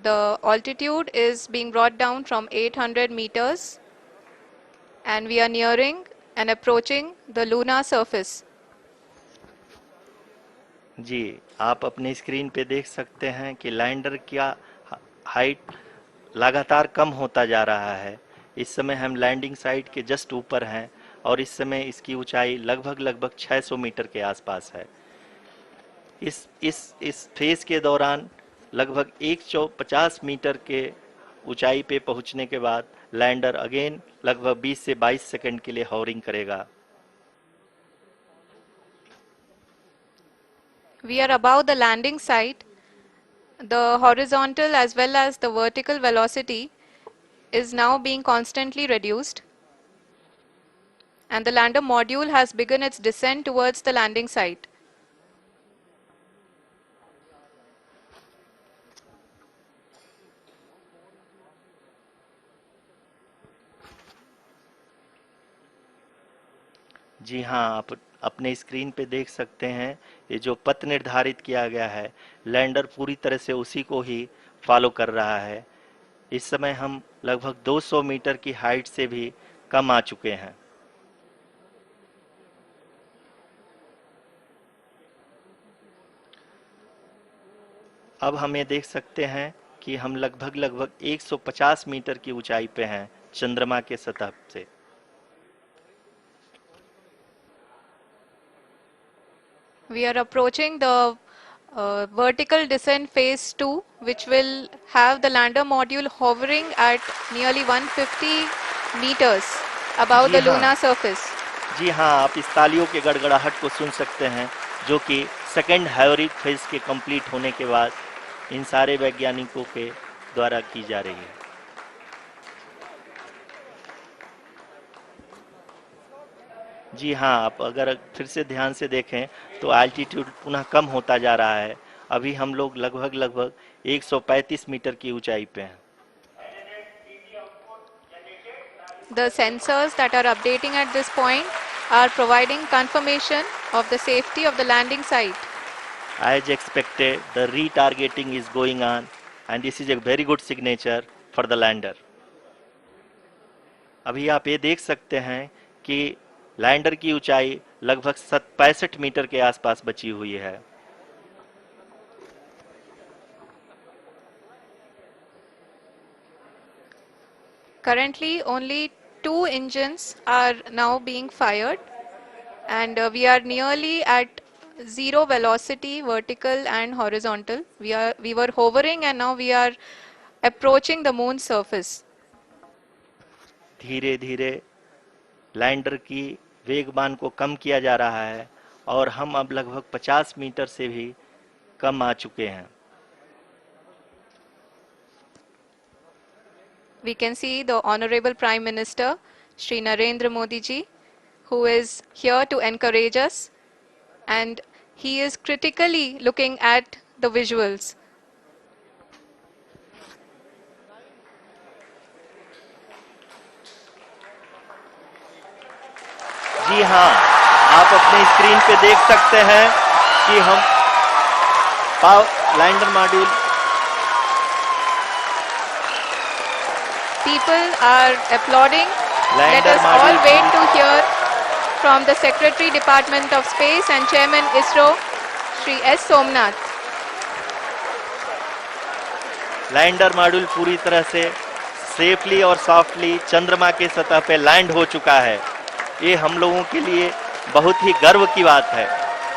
The altitude is being brought down from 800 meters, and we are nearing and approaching the lunar surface. जी, आप अपने screen पे देख सकते हैं कि lander का height लगातार कम होता जा रहा है। इस समय हम लैंडिंग साइट के जस्ट ऊपर हैं, और इस समय इसकी ऊंचाई लगभग लगभग 600 मीटर के आसपास है। इस फेज के दौरान लगभग 150 मीटर के ऊंचाई पे पहुंचने के बाद लैंडर अगेन लगभग 20 से 22 सेकंड के लिए हॉवरिंग करेगा। We are above the landing site. The horizontal as well as the vertical velocity is now being constantly reduced, and the lander module has begun its descent towards the landing site. जी हाँ, आप अपने screen पे देख सकते हैं, ये जो पथ निर्धारित किया गया है, लैंडर पूरी तरह से उसी को ही फॉलो कर रहा है। इस समय हम लगभग 200 मीटर की हाइट से भी कम आ चुके हैं। अब हम ये देख सकते हैं कि हम लगभग लगभग 150 मीटर की ऊंचाई पे हैं चंद्रमा के सतह से। We are approaching the vertical descent phase 2, which will have the lander module hovering at nearly 150 meters above ji the हाँ, lunar surface. जी हाँ, आप इस तालियों के गड़गड़ाहट को सुन सकते हैं, जो कि सेकंड हाइब्रिड फेज के कंप्लीट होने के बाद इन सारे वैज्ञानिकों के द्वारा की जा रही है। जी हाँ, आप अगर फिर से ध्यान से देखें तो एल्टीट्यूड पुनः कम होता जा रहा है। अभी हम लोग लगभग 135 मीटर की ऊंचाई पे हैं। The sensors that are updating at this point are providing confirmation of the safety of the landing site. As expected, the retargeting is going on and this is a very good signature for the lander. अभी आप ये देख सकते हैं कि lander की ऊंचाई लगभग 65 मीटर के आसपास बची हुई है। Currently, only 2 engines are now being fired, and we are nearly at zero velocity, vertical and horizontal. We were hovering, and now we are approaching the moon's surface. धीरे धीरे लैंडर की वेगमान को कम किया जा रहा है और हम अब लगभग 50 मीटर से भी कम आ चुके हैं। We can see the Honorable Prime Minister, Shri Narendra Modi ji, who is here to encourage us, and he is critically looking at the visuals. जी हाँ, आप अपने स्क्रीन पे देख सकते हैं कि हम lander module People are applauding. Let lander us all module wait to hear from the Secretary Department of Space and Chairman ISRO, Shri S. Somnath. Lander module पूरी तरह से सेफली और सॉफ्टली चंद्रमा के सतह पे लैंड हो चुका है। ये हम लोगों के लिए बहुत ही गर्व की बात है।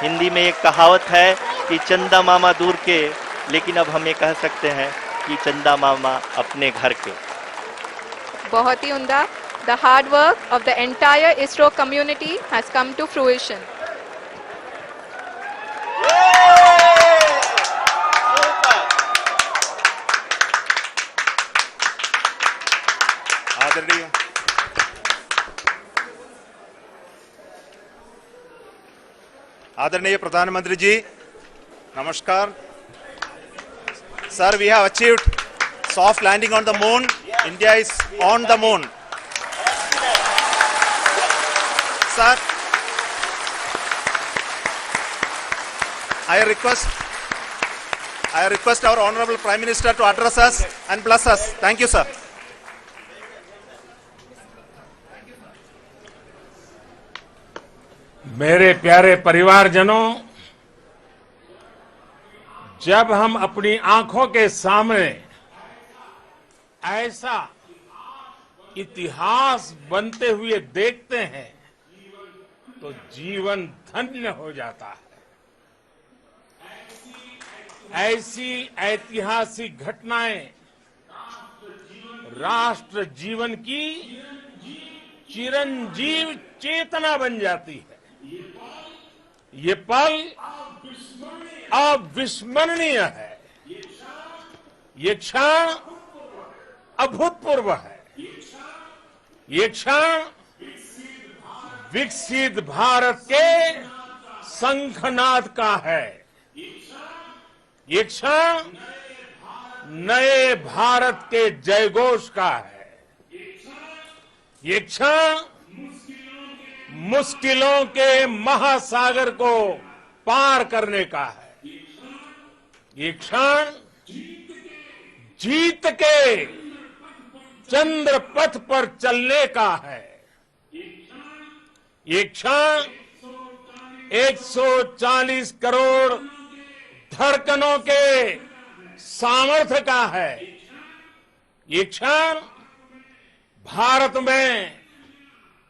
हिंदी में एक कहावत है कि चंदा मामा दूर के, लेकिन अब हम ये कह सकते हैं कि चंदा मामा अपने घर के। बहुत ही उम्दा. The hard work of the entire ISRO community has come to fruition. आदरणीय प्रधानमंत्री जी, नमस्कार. Sir, we have achieved soft landing on the moon. India is on the moon. Sir, I request our Honorable Prime Minister to address us and bless us. Thank you, sir. मेरे प्यारे परिवारजनों, जब हम अपनी आंखों के सामने ऐसा इतिहास बनते हुए देखते हैं तो जीवन धन्य हो जाता है। ऐसी ऐतिहासिक घटनाएं राष्ट्र जीवन की चिरंजीव चेतना बन जाती है। ये पल अविस्मरणीय है। ये क्षण अभूतपूर्व है। ये क्षण विकसित भारत के शंखनाद का है। ये क्षण नए भारत के जयघोष का है। ये क्षण मुश्किलों के महासागर को पार करने का है। ये क्षण जीत के चंद्र पथ पर चलने का है। ये क्षण 140 करोड़ धड़कनों के सामर्थ्य का है। ये क्षण भारत में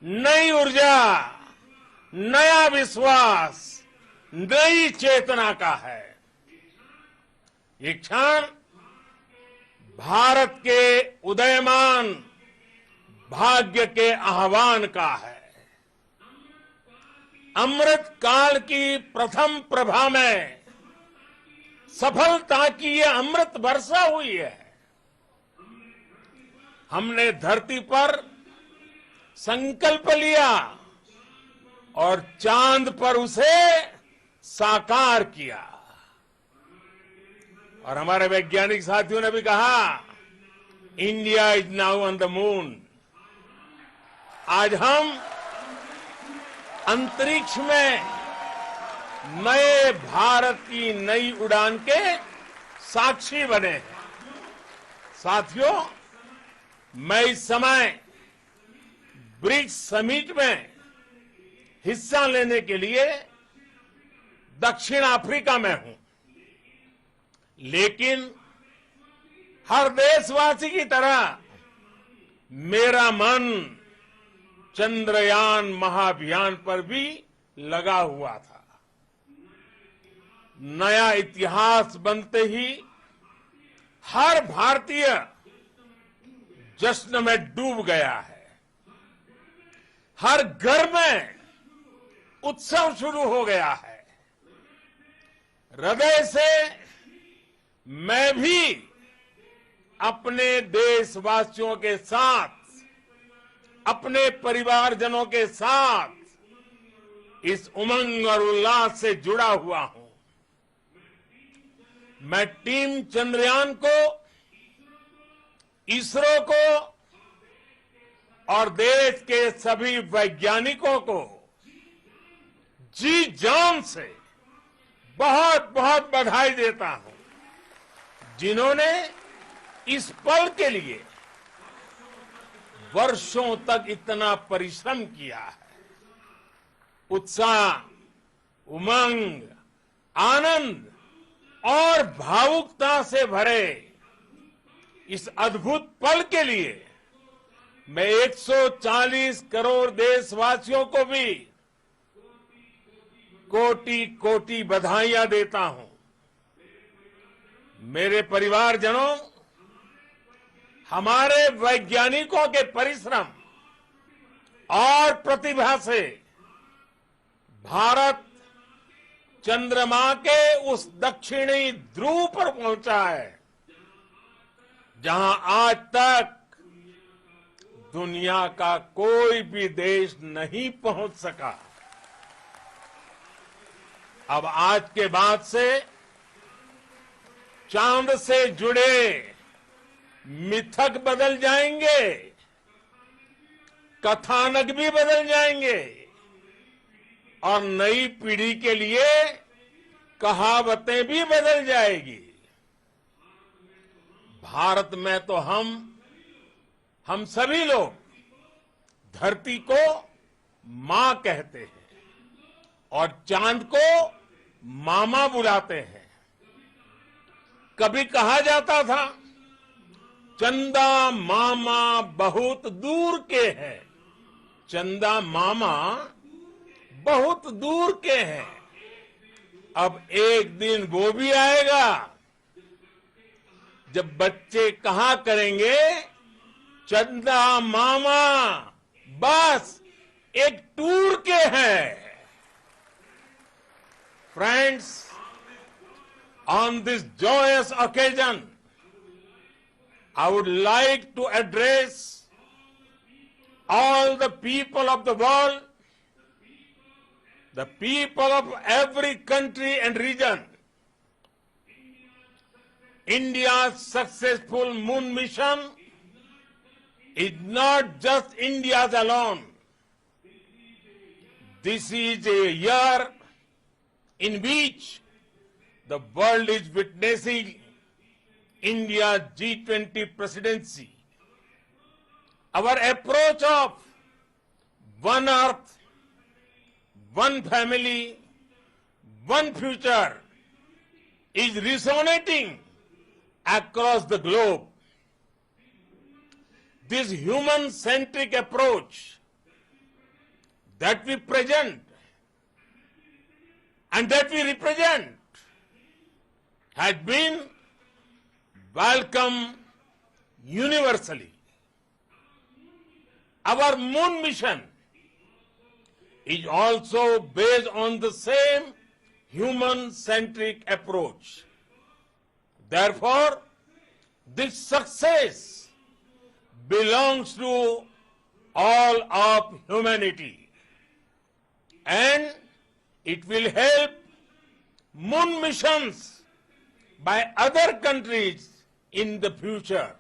नई ऊर्जा, नया विश्वास, नई चेतना का है। ये क्षण भारत के उदयमान भाग्य के आह्वान का है। अमृत काल की प्रथम प्रभा में सफलता की ये अमृत वर्षा हुई है। हमने धरती पर संकल्प लिया और चांद पर उसे साकार किया। और हमारे वैज्ञानिक साथियों ने भी कहा, India is now on the moon. आज हम अंतरिक्ष में नए भारत की नई उड़ान के साक्षी बने हैं। साथियों, मैं इस समय ब्रिक्स समिट में हिस्सा लेने के लिए दक्षिण अफ्रीका में हूं, लेकिन हर देशवासी की तरह मेरा मन चंद्रयान महाअभियान पर भी लगा हुआ था। नया इतिहास बनते ही हर भारतीय जश्न में डूब गया है। हर घर में उत्सव शुरू हो गया है। हृदय से मैं भी अपने देशवासियों के साथ, अपने परिवारजनों के साथ इस उमंग और उल्लास से जुड़ा हुआ हूं। मैं टीम चंद्रयान को, इसरो को और देश के सभी वैज्ञानिकों को जी जान से बहुत बहुत बधाई देता हूं, जिन्होंने इस पल के लिए वर्षों तक इतना परिश्रम किया है। उत्साह, उमंग, आनंद और भावुकता से भरे इस अद्भुत पल के लिए मैं 140 करोड़ देशवासियों को भी कोटि कोटि बधाइयां देता हूं। मेरे परिवारजनों, हमारे वैज्ञानिकों के परिश्रम और प्रतिभा से भारत चंद्रमा के उस दक्षिणी ध्रुव पर पहुंचा है, जहां आज तक दुनिया का कोई भी देश नहीं पहुंच सका। अब आज के बाद से चांद से जुड़े मिथक बदल जाएंगे, कथानक भी बदल जाएंगे और नई पीढ़ी के लिए कहावतें भी बदल जाएगी। भारत में तो हम सभी लोग धरती को मां कहते हैं और चांद को मामा बुलाते हैं। कभी कहा जाता था, चंदा मामा बहुत दूर के हैं। चंदा मामा बहुत दूर के हैं। अब एक दिन वो भी आएगा जब बच्चे कहा करेंगे, चंदा मामा बस एक टूर के हैं। Friends, on this joyous occasion, I would like to address all the people of the world, the people of every country and region. India's successful moon mission is not just India's alone. This is a year in which the world is witnessing India's G20 presidency. Our approach of one earth, one family, one future is resonating across the globe. This human-centric approach that we present and that we represent had been welcome universally. Our moon mission is also based on the same human-centric approach. Therefore, this success belongs to all of humanity, and it will help moon missions by other countries in the future.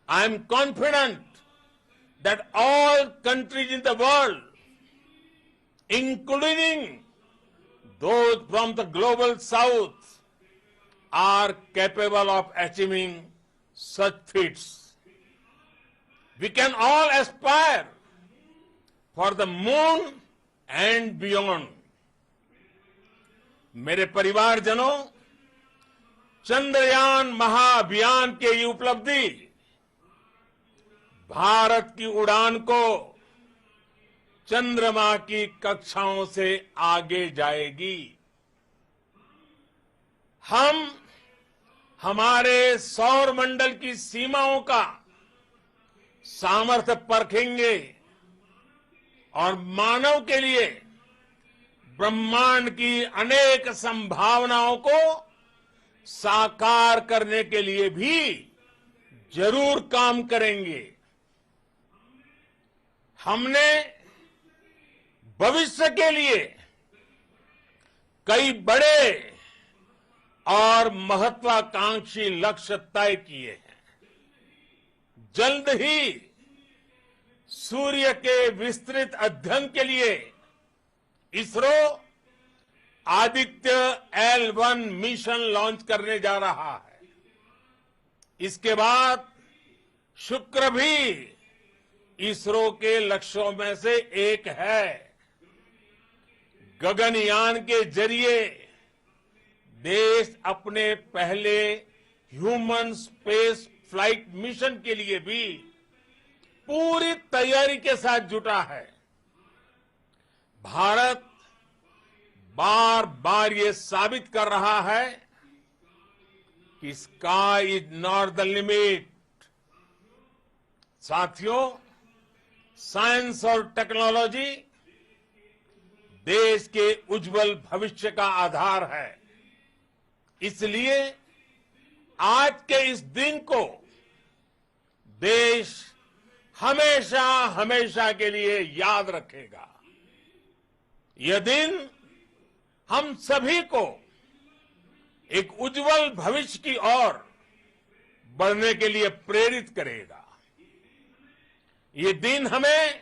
I am confident that all countries in the world, including those from the global south, are capable of achieving such feats. We can all aspire for the moon and beyond. मेरे परिवारजनों, चंद्रयान महाअभियान के ये उपलब्धि भारत की उड़ान को चंद्रमा की कक्षाओं से आगे जाएगी। हम हमारे सौर मंडल की सीमाओं का सामर्थ्य परखेंगे और मानव के लिए ब्रह्मांड की अनेक संभावनाओं को साकार करने के लिए भी जरूर काम करेंगे। हमने भविष्य के लिए कई बड़े और महत्वाकांक्षी लक्ष्य तय किए हैं। जल्द ही सूर्य के विस्तृत अध्ययन के लिए ISRO Aditya L1 mission launch करने जा रहा है। इसके बाद शुक्र भी इसरो के लक्ष्यों में से एक है। गगनयान के जरिए देश अपने पहले ह्यूमन स्पेस फ्लाइट मिशन के लिए भी पूरी तैयारी के साथ जुटा है। भारत बार बार ये साबित कर रहा है कि sky is not the limit. साथियों, साइंस और टेक्नोलॉजी देश के उज्जवल भविष्य का आधार है। इसलिए आज के इस दिन को देश हमेशा हमेशा के लिए याद रखेगा। यह दिन हम सभी को एक उज्जवल भविष्य की ओर बढ़ने के लिए प्रेरित करेगा। ये दिन हमें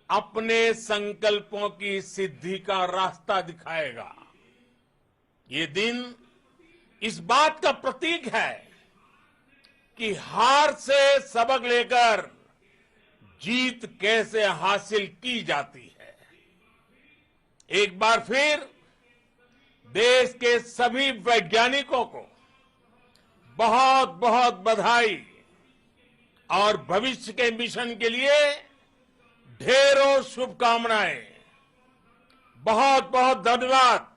अपने संकल्पों की सिद्धि का रास्ता दिखाएगा। ये दिन इस बात का प्रतीक है कि हार से सबक लेकर जीत कैसे हासिल की जाती है। एक बार फिर देश के सभी वैज्ञानिकों को बहुत बहुत बधाई और भविष्य के मिशन के लिए ढेरों शुभकामनाएं। बहुत बहुत धन्यवाद।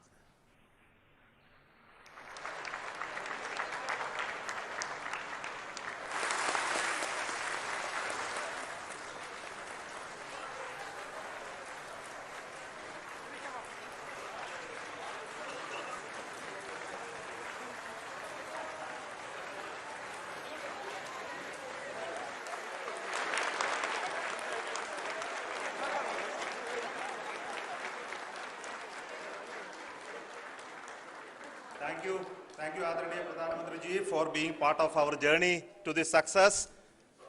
Thank you, Adranaya Pradhan Mantri ji, for being part of our journey to this success.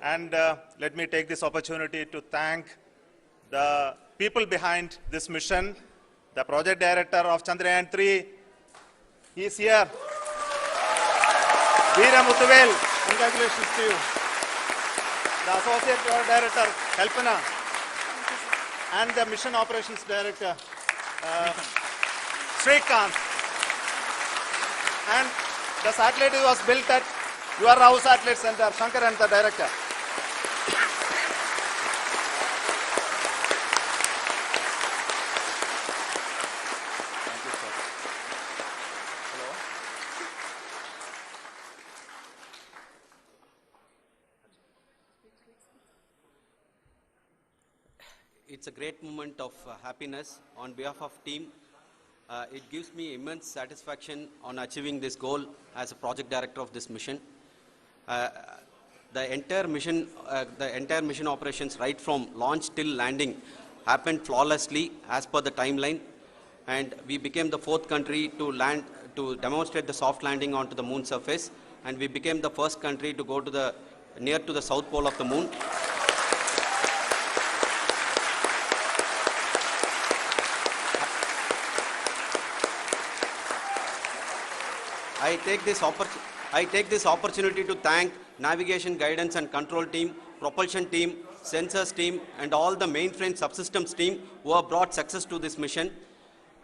And let me take this opportunity to thank the people behind this mission, the project director of Chandrayaan 3. He is here. Vikram, congratulations to you. The associate director, Kalpana, and the mission operations director, Srikanth. And the satellite was built at your house satellite center, Shankar and the director. Thank you, sir. Hello. it's a great moment of happiness on behalf of team. It gives me immense satisfaction on achieving this goal as a project director of this mission. The entire mission operations right from launch till landing happened flawlessly as per the timeline, and we became the 4th country to demonstrate the soft landing onto the moon surface, and we became the first country to go to near to the south pole of the moon. I take this opportunity to thank navigation, guidance and control team, propulsion team, sensors team and all the mainframe subsystems team who have brought success to this mission.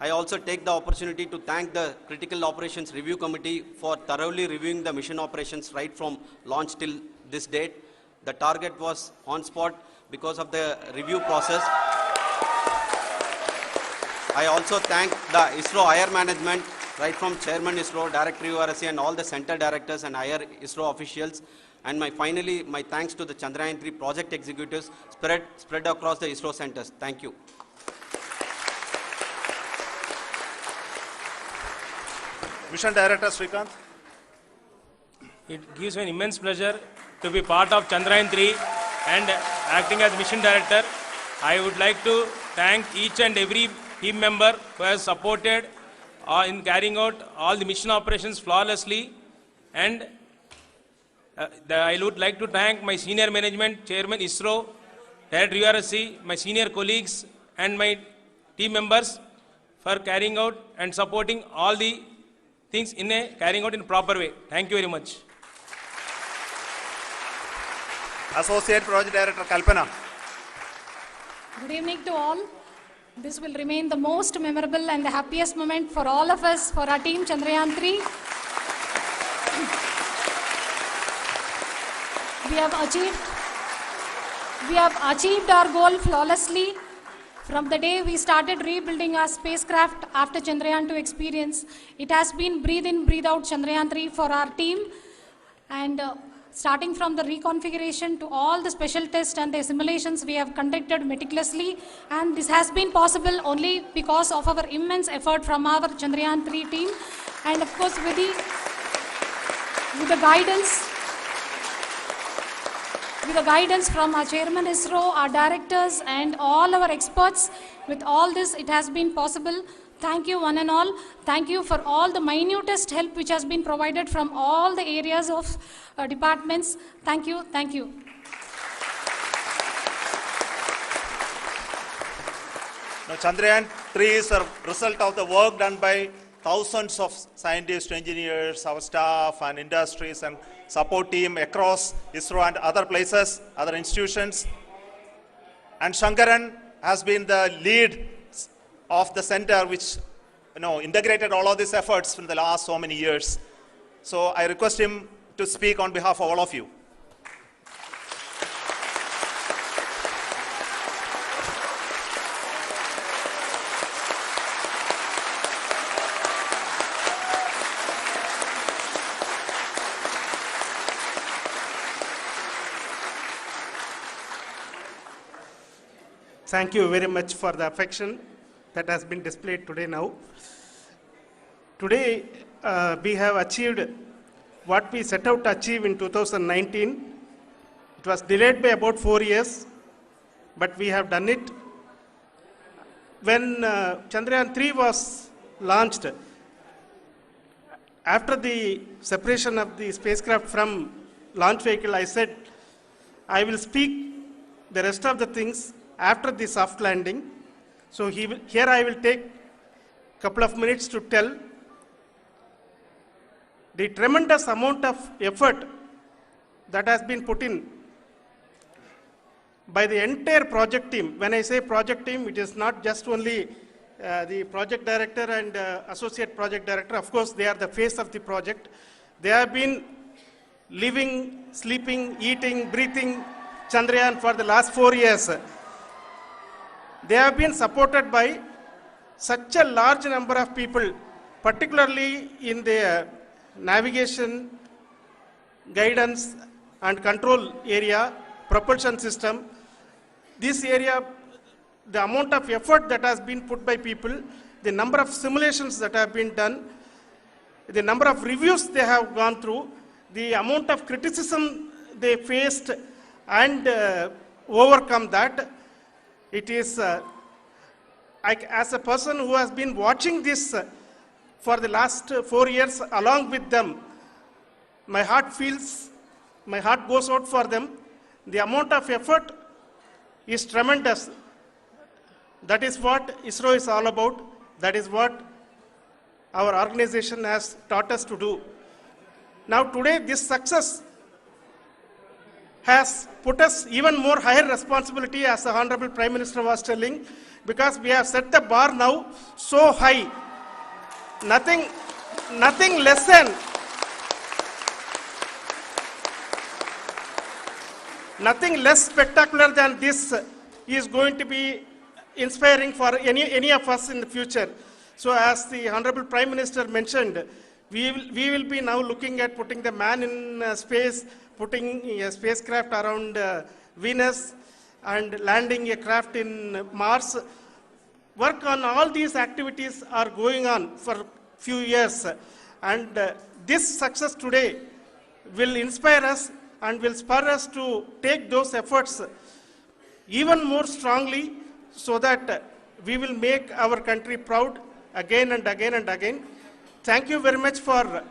I also take the opportunity to thank the Critical Operations Review Committee for thoroughly reviewing the mission operations right from launch till this date. The target was on spot because of the review process. I also thank the ISRO higher management, right from Chairman ISRO, Director URSC and all the center directors and higher ISRO officials. And finally, my thanks to the Chandrayaan 3 project executives spread across the ISRO centers. Thank you. Mission Director Srikanth. It gives me an immense pleasure to be part of Chandrayaan 3 and acting as Mission Director. I would like to thank each and every team member who has supported in carrying out all the mission operations flawlessly, and I would like to thank my senior management, Chairman ISRO, Director URSC, my senior colleagues and my team members for carrying out and supporting all the things carrying out in a proper way. Thank you very much. Associate Project Director Kalpana. Good evening to all. This will remain the most memorable and the happiest moment for all of us, for our team Chandrayaan 3. We have achieved our goal flawlessly. From the day we started rebuilding our spacecraft after Chandrayaan 2 experience, it has been breathe in, breathe out Chandrayaan 3 for our team. And starting from the reconfiguration to all the special tests and the simulations we have conducted meticulously, and this has been possible only because of our immense effort from our Chandrayaan 3 team, and of course with the guidance from our Chairman ISRO, our directors and all our experts. With all this, it has been possible. Thank you one and all. Thank you for all the minutest help which has been provided from all the areas of departments. Thank you. Thank you. Now, Chandrayaan 3 is a result of the work done by thousands of scientists, engineers, our staff and industries and support team across ISRO and other places, other institutions. And Shankaran has been the lead of the center which integrated all of these efforts in the last so many years. So I request him to speak on behalf of all of you. Thank you very much for the affection that has been displayed today now. Today, we have achieved what we set out to achieve in 2019. It was delayed by about 4 years, but we have done it. When Chandrayaan 3 was launched, after the separation of the spacecraft from launch vehicle, I said, I will speak the rest of the things after the soft landing. So here I will take a couple of minutes to tell the tremendous amount of effort that has been put in by the entire project team. When I say project team, it is not just only the project director and associate project director. Of course, they are the face of the project. They have been living, sleeping, eating, breathing Chandrayaan for the last 4 years. They have been supported by such a large number of people, particularly in the navigation, guidance and control area, propulsion system. This area, the amount of effort that has been put by people, the number of simulations that have been done, the number of reviews they have gone through, the amount of criticism they faced and overcome that. It is, as a person who has been watching this for the last 4 years along with them, my heart goes out for them. The amount of effort is tremendous. That is what ISRO is all about. That is what our organization has taught us to do. Now today, this success has put us even more higher responsibility, as the Honorable Prime Minister was telling, because we have set the bar now so high. Nothing less spectacular than this is going to be inspiring for any of us in the future. So as the Honorable Prime Minister mentioned, we will be now looking at putting the man in space, putting a spacecraft around Venus and landing a craft in Mars. Work on all these activities are going on for few years, and this success today will inspire us and will spur us to take those efforts even more strongly, so that we will make our country proud again and again and again. Thank you very much for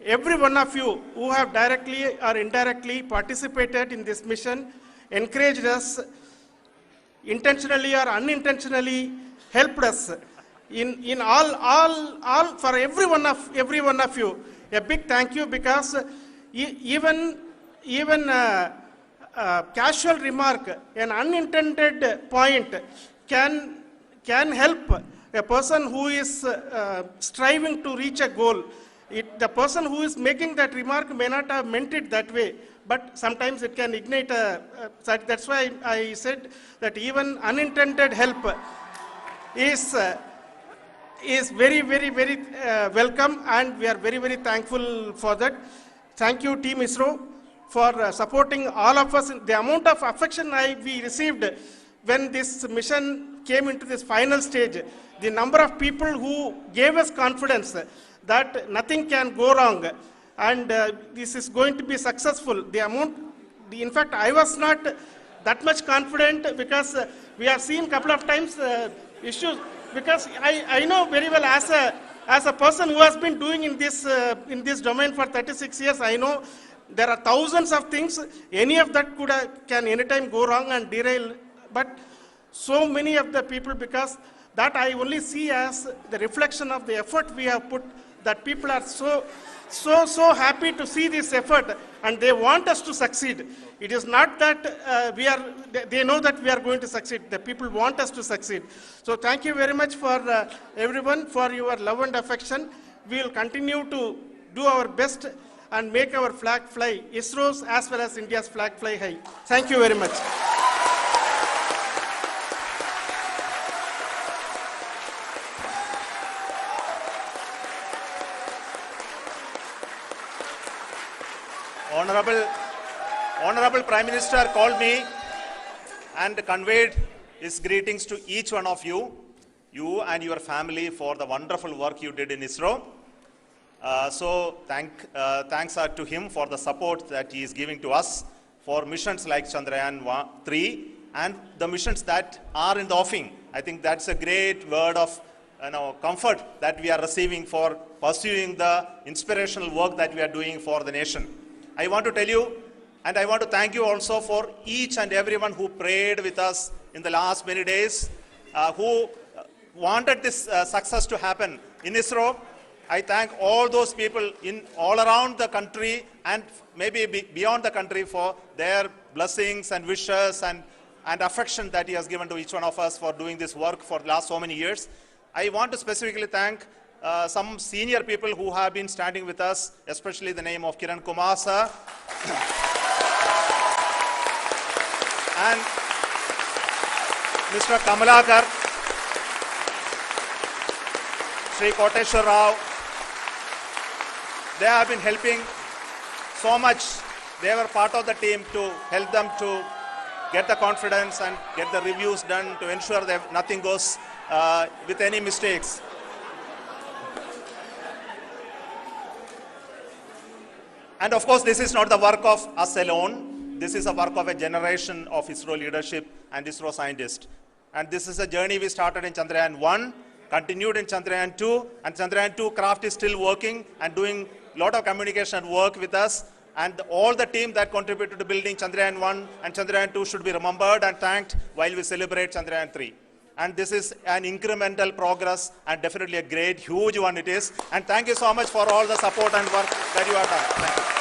every one of you who have directly or indirectly participated in this mission, encouraged us, intentionally or unintentionally helped us in all for every one of you. A big thank you, because even casual remark, an unintended point can help a person who is striving to reach a goal. The person who is making that remark may not have meant it that way, but sometimes it can ignite that's why I said that even unintended help is very, very, very welcome, and we are very, very thankful for that. Thank you, Team ISRO, for supporting all of us. The amount of affection we received when this mission came into this final stage, the number of people who gave us confidence that nothing can go wrong and this is going to be successful. In fact, I was not that much confident, because we have seen couple of times issues, because I know very well as a person who has been doing in this domain for 36 years, I know there are thousands of things. Any of that can anytime go wrong and derail. But so many of the people, because that I only see as the reflection of the effort we have put, that people are so happy to see this effort and they want us to succeed. It is not that they know that we are going to succeed. The people want us to succeed. So thank you very much for everyone for your love and affection. We will continue to do our best and make our flag fly, ISRO's as well as India's flag fly high. Thank you very much. Honorable Prime Minister called me and conveyed his greetings to each one of you and your family, for the wonderful work you did in ISRO. So thanks are to him for the support that he is giving to us for missions like Chandrayaan 3 and the missions that are in the offing. I think that's a great word of comfort that we are receiving for pursuing the inspirational work that we are doing for the nation. I want to tell you, and I want to thank you also for each and everyone who prayed with us in the last many days, who wanted this success to happen in ISRO. I thank all those people all around the country and maybe beyond the country for their blessings and wishes and affection that he has given to each one of us for doing this work for the last so many years. I want to specifically thank some senior people who have been standing with us, especially the name of Kiran Kumar sir and Mr. Kamalakar, Sri Koteshwar Rao. They have been helping so much. They were part of the team to help them to get the confidence and get the reviews done to ensure that nothing goes with any mistakes. And of course, this is not the work of us alone. This is a work of a generation of ISRO leadership and ISRO scientists. And this is a journey we started in Chandrayaan 1, continued in Chandrayaan 2, and Chandrayaan 2 craft is still working and doing a lot of communication work with us. And all the team that contributed to building Chandrayaan 1 and Chandrayaan 2 should be remembered and thanked while we celebrate Chandrayaan 3. And this is an incremental progress and definitely a great, huge one it is. And thank you so much for all the support and work that you have done. Thank you.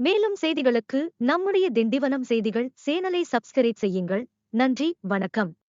மேலும் செய்திகளுக்கு நம்முடைய திண்டிவனம் செய்திகள் சேனலை subscribe செய்யுங்கள். நன்றி, வணக்கம்.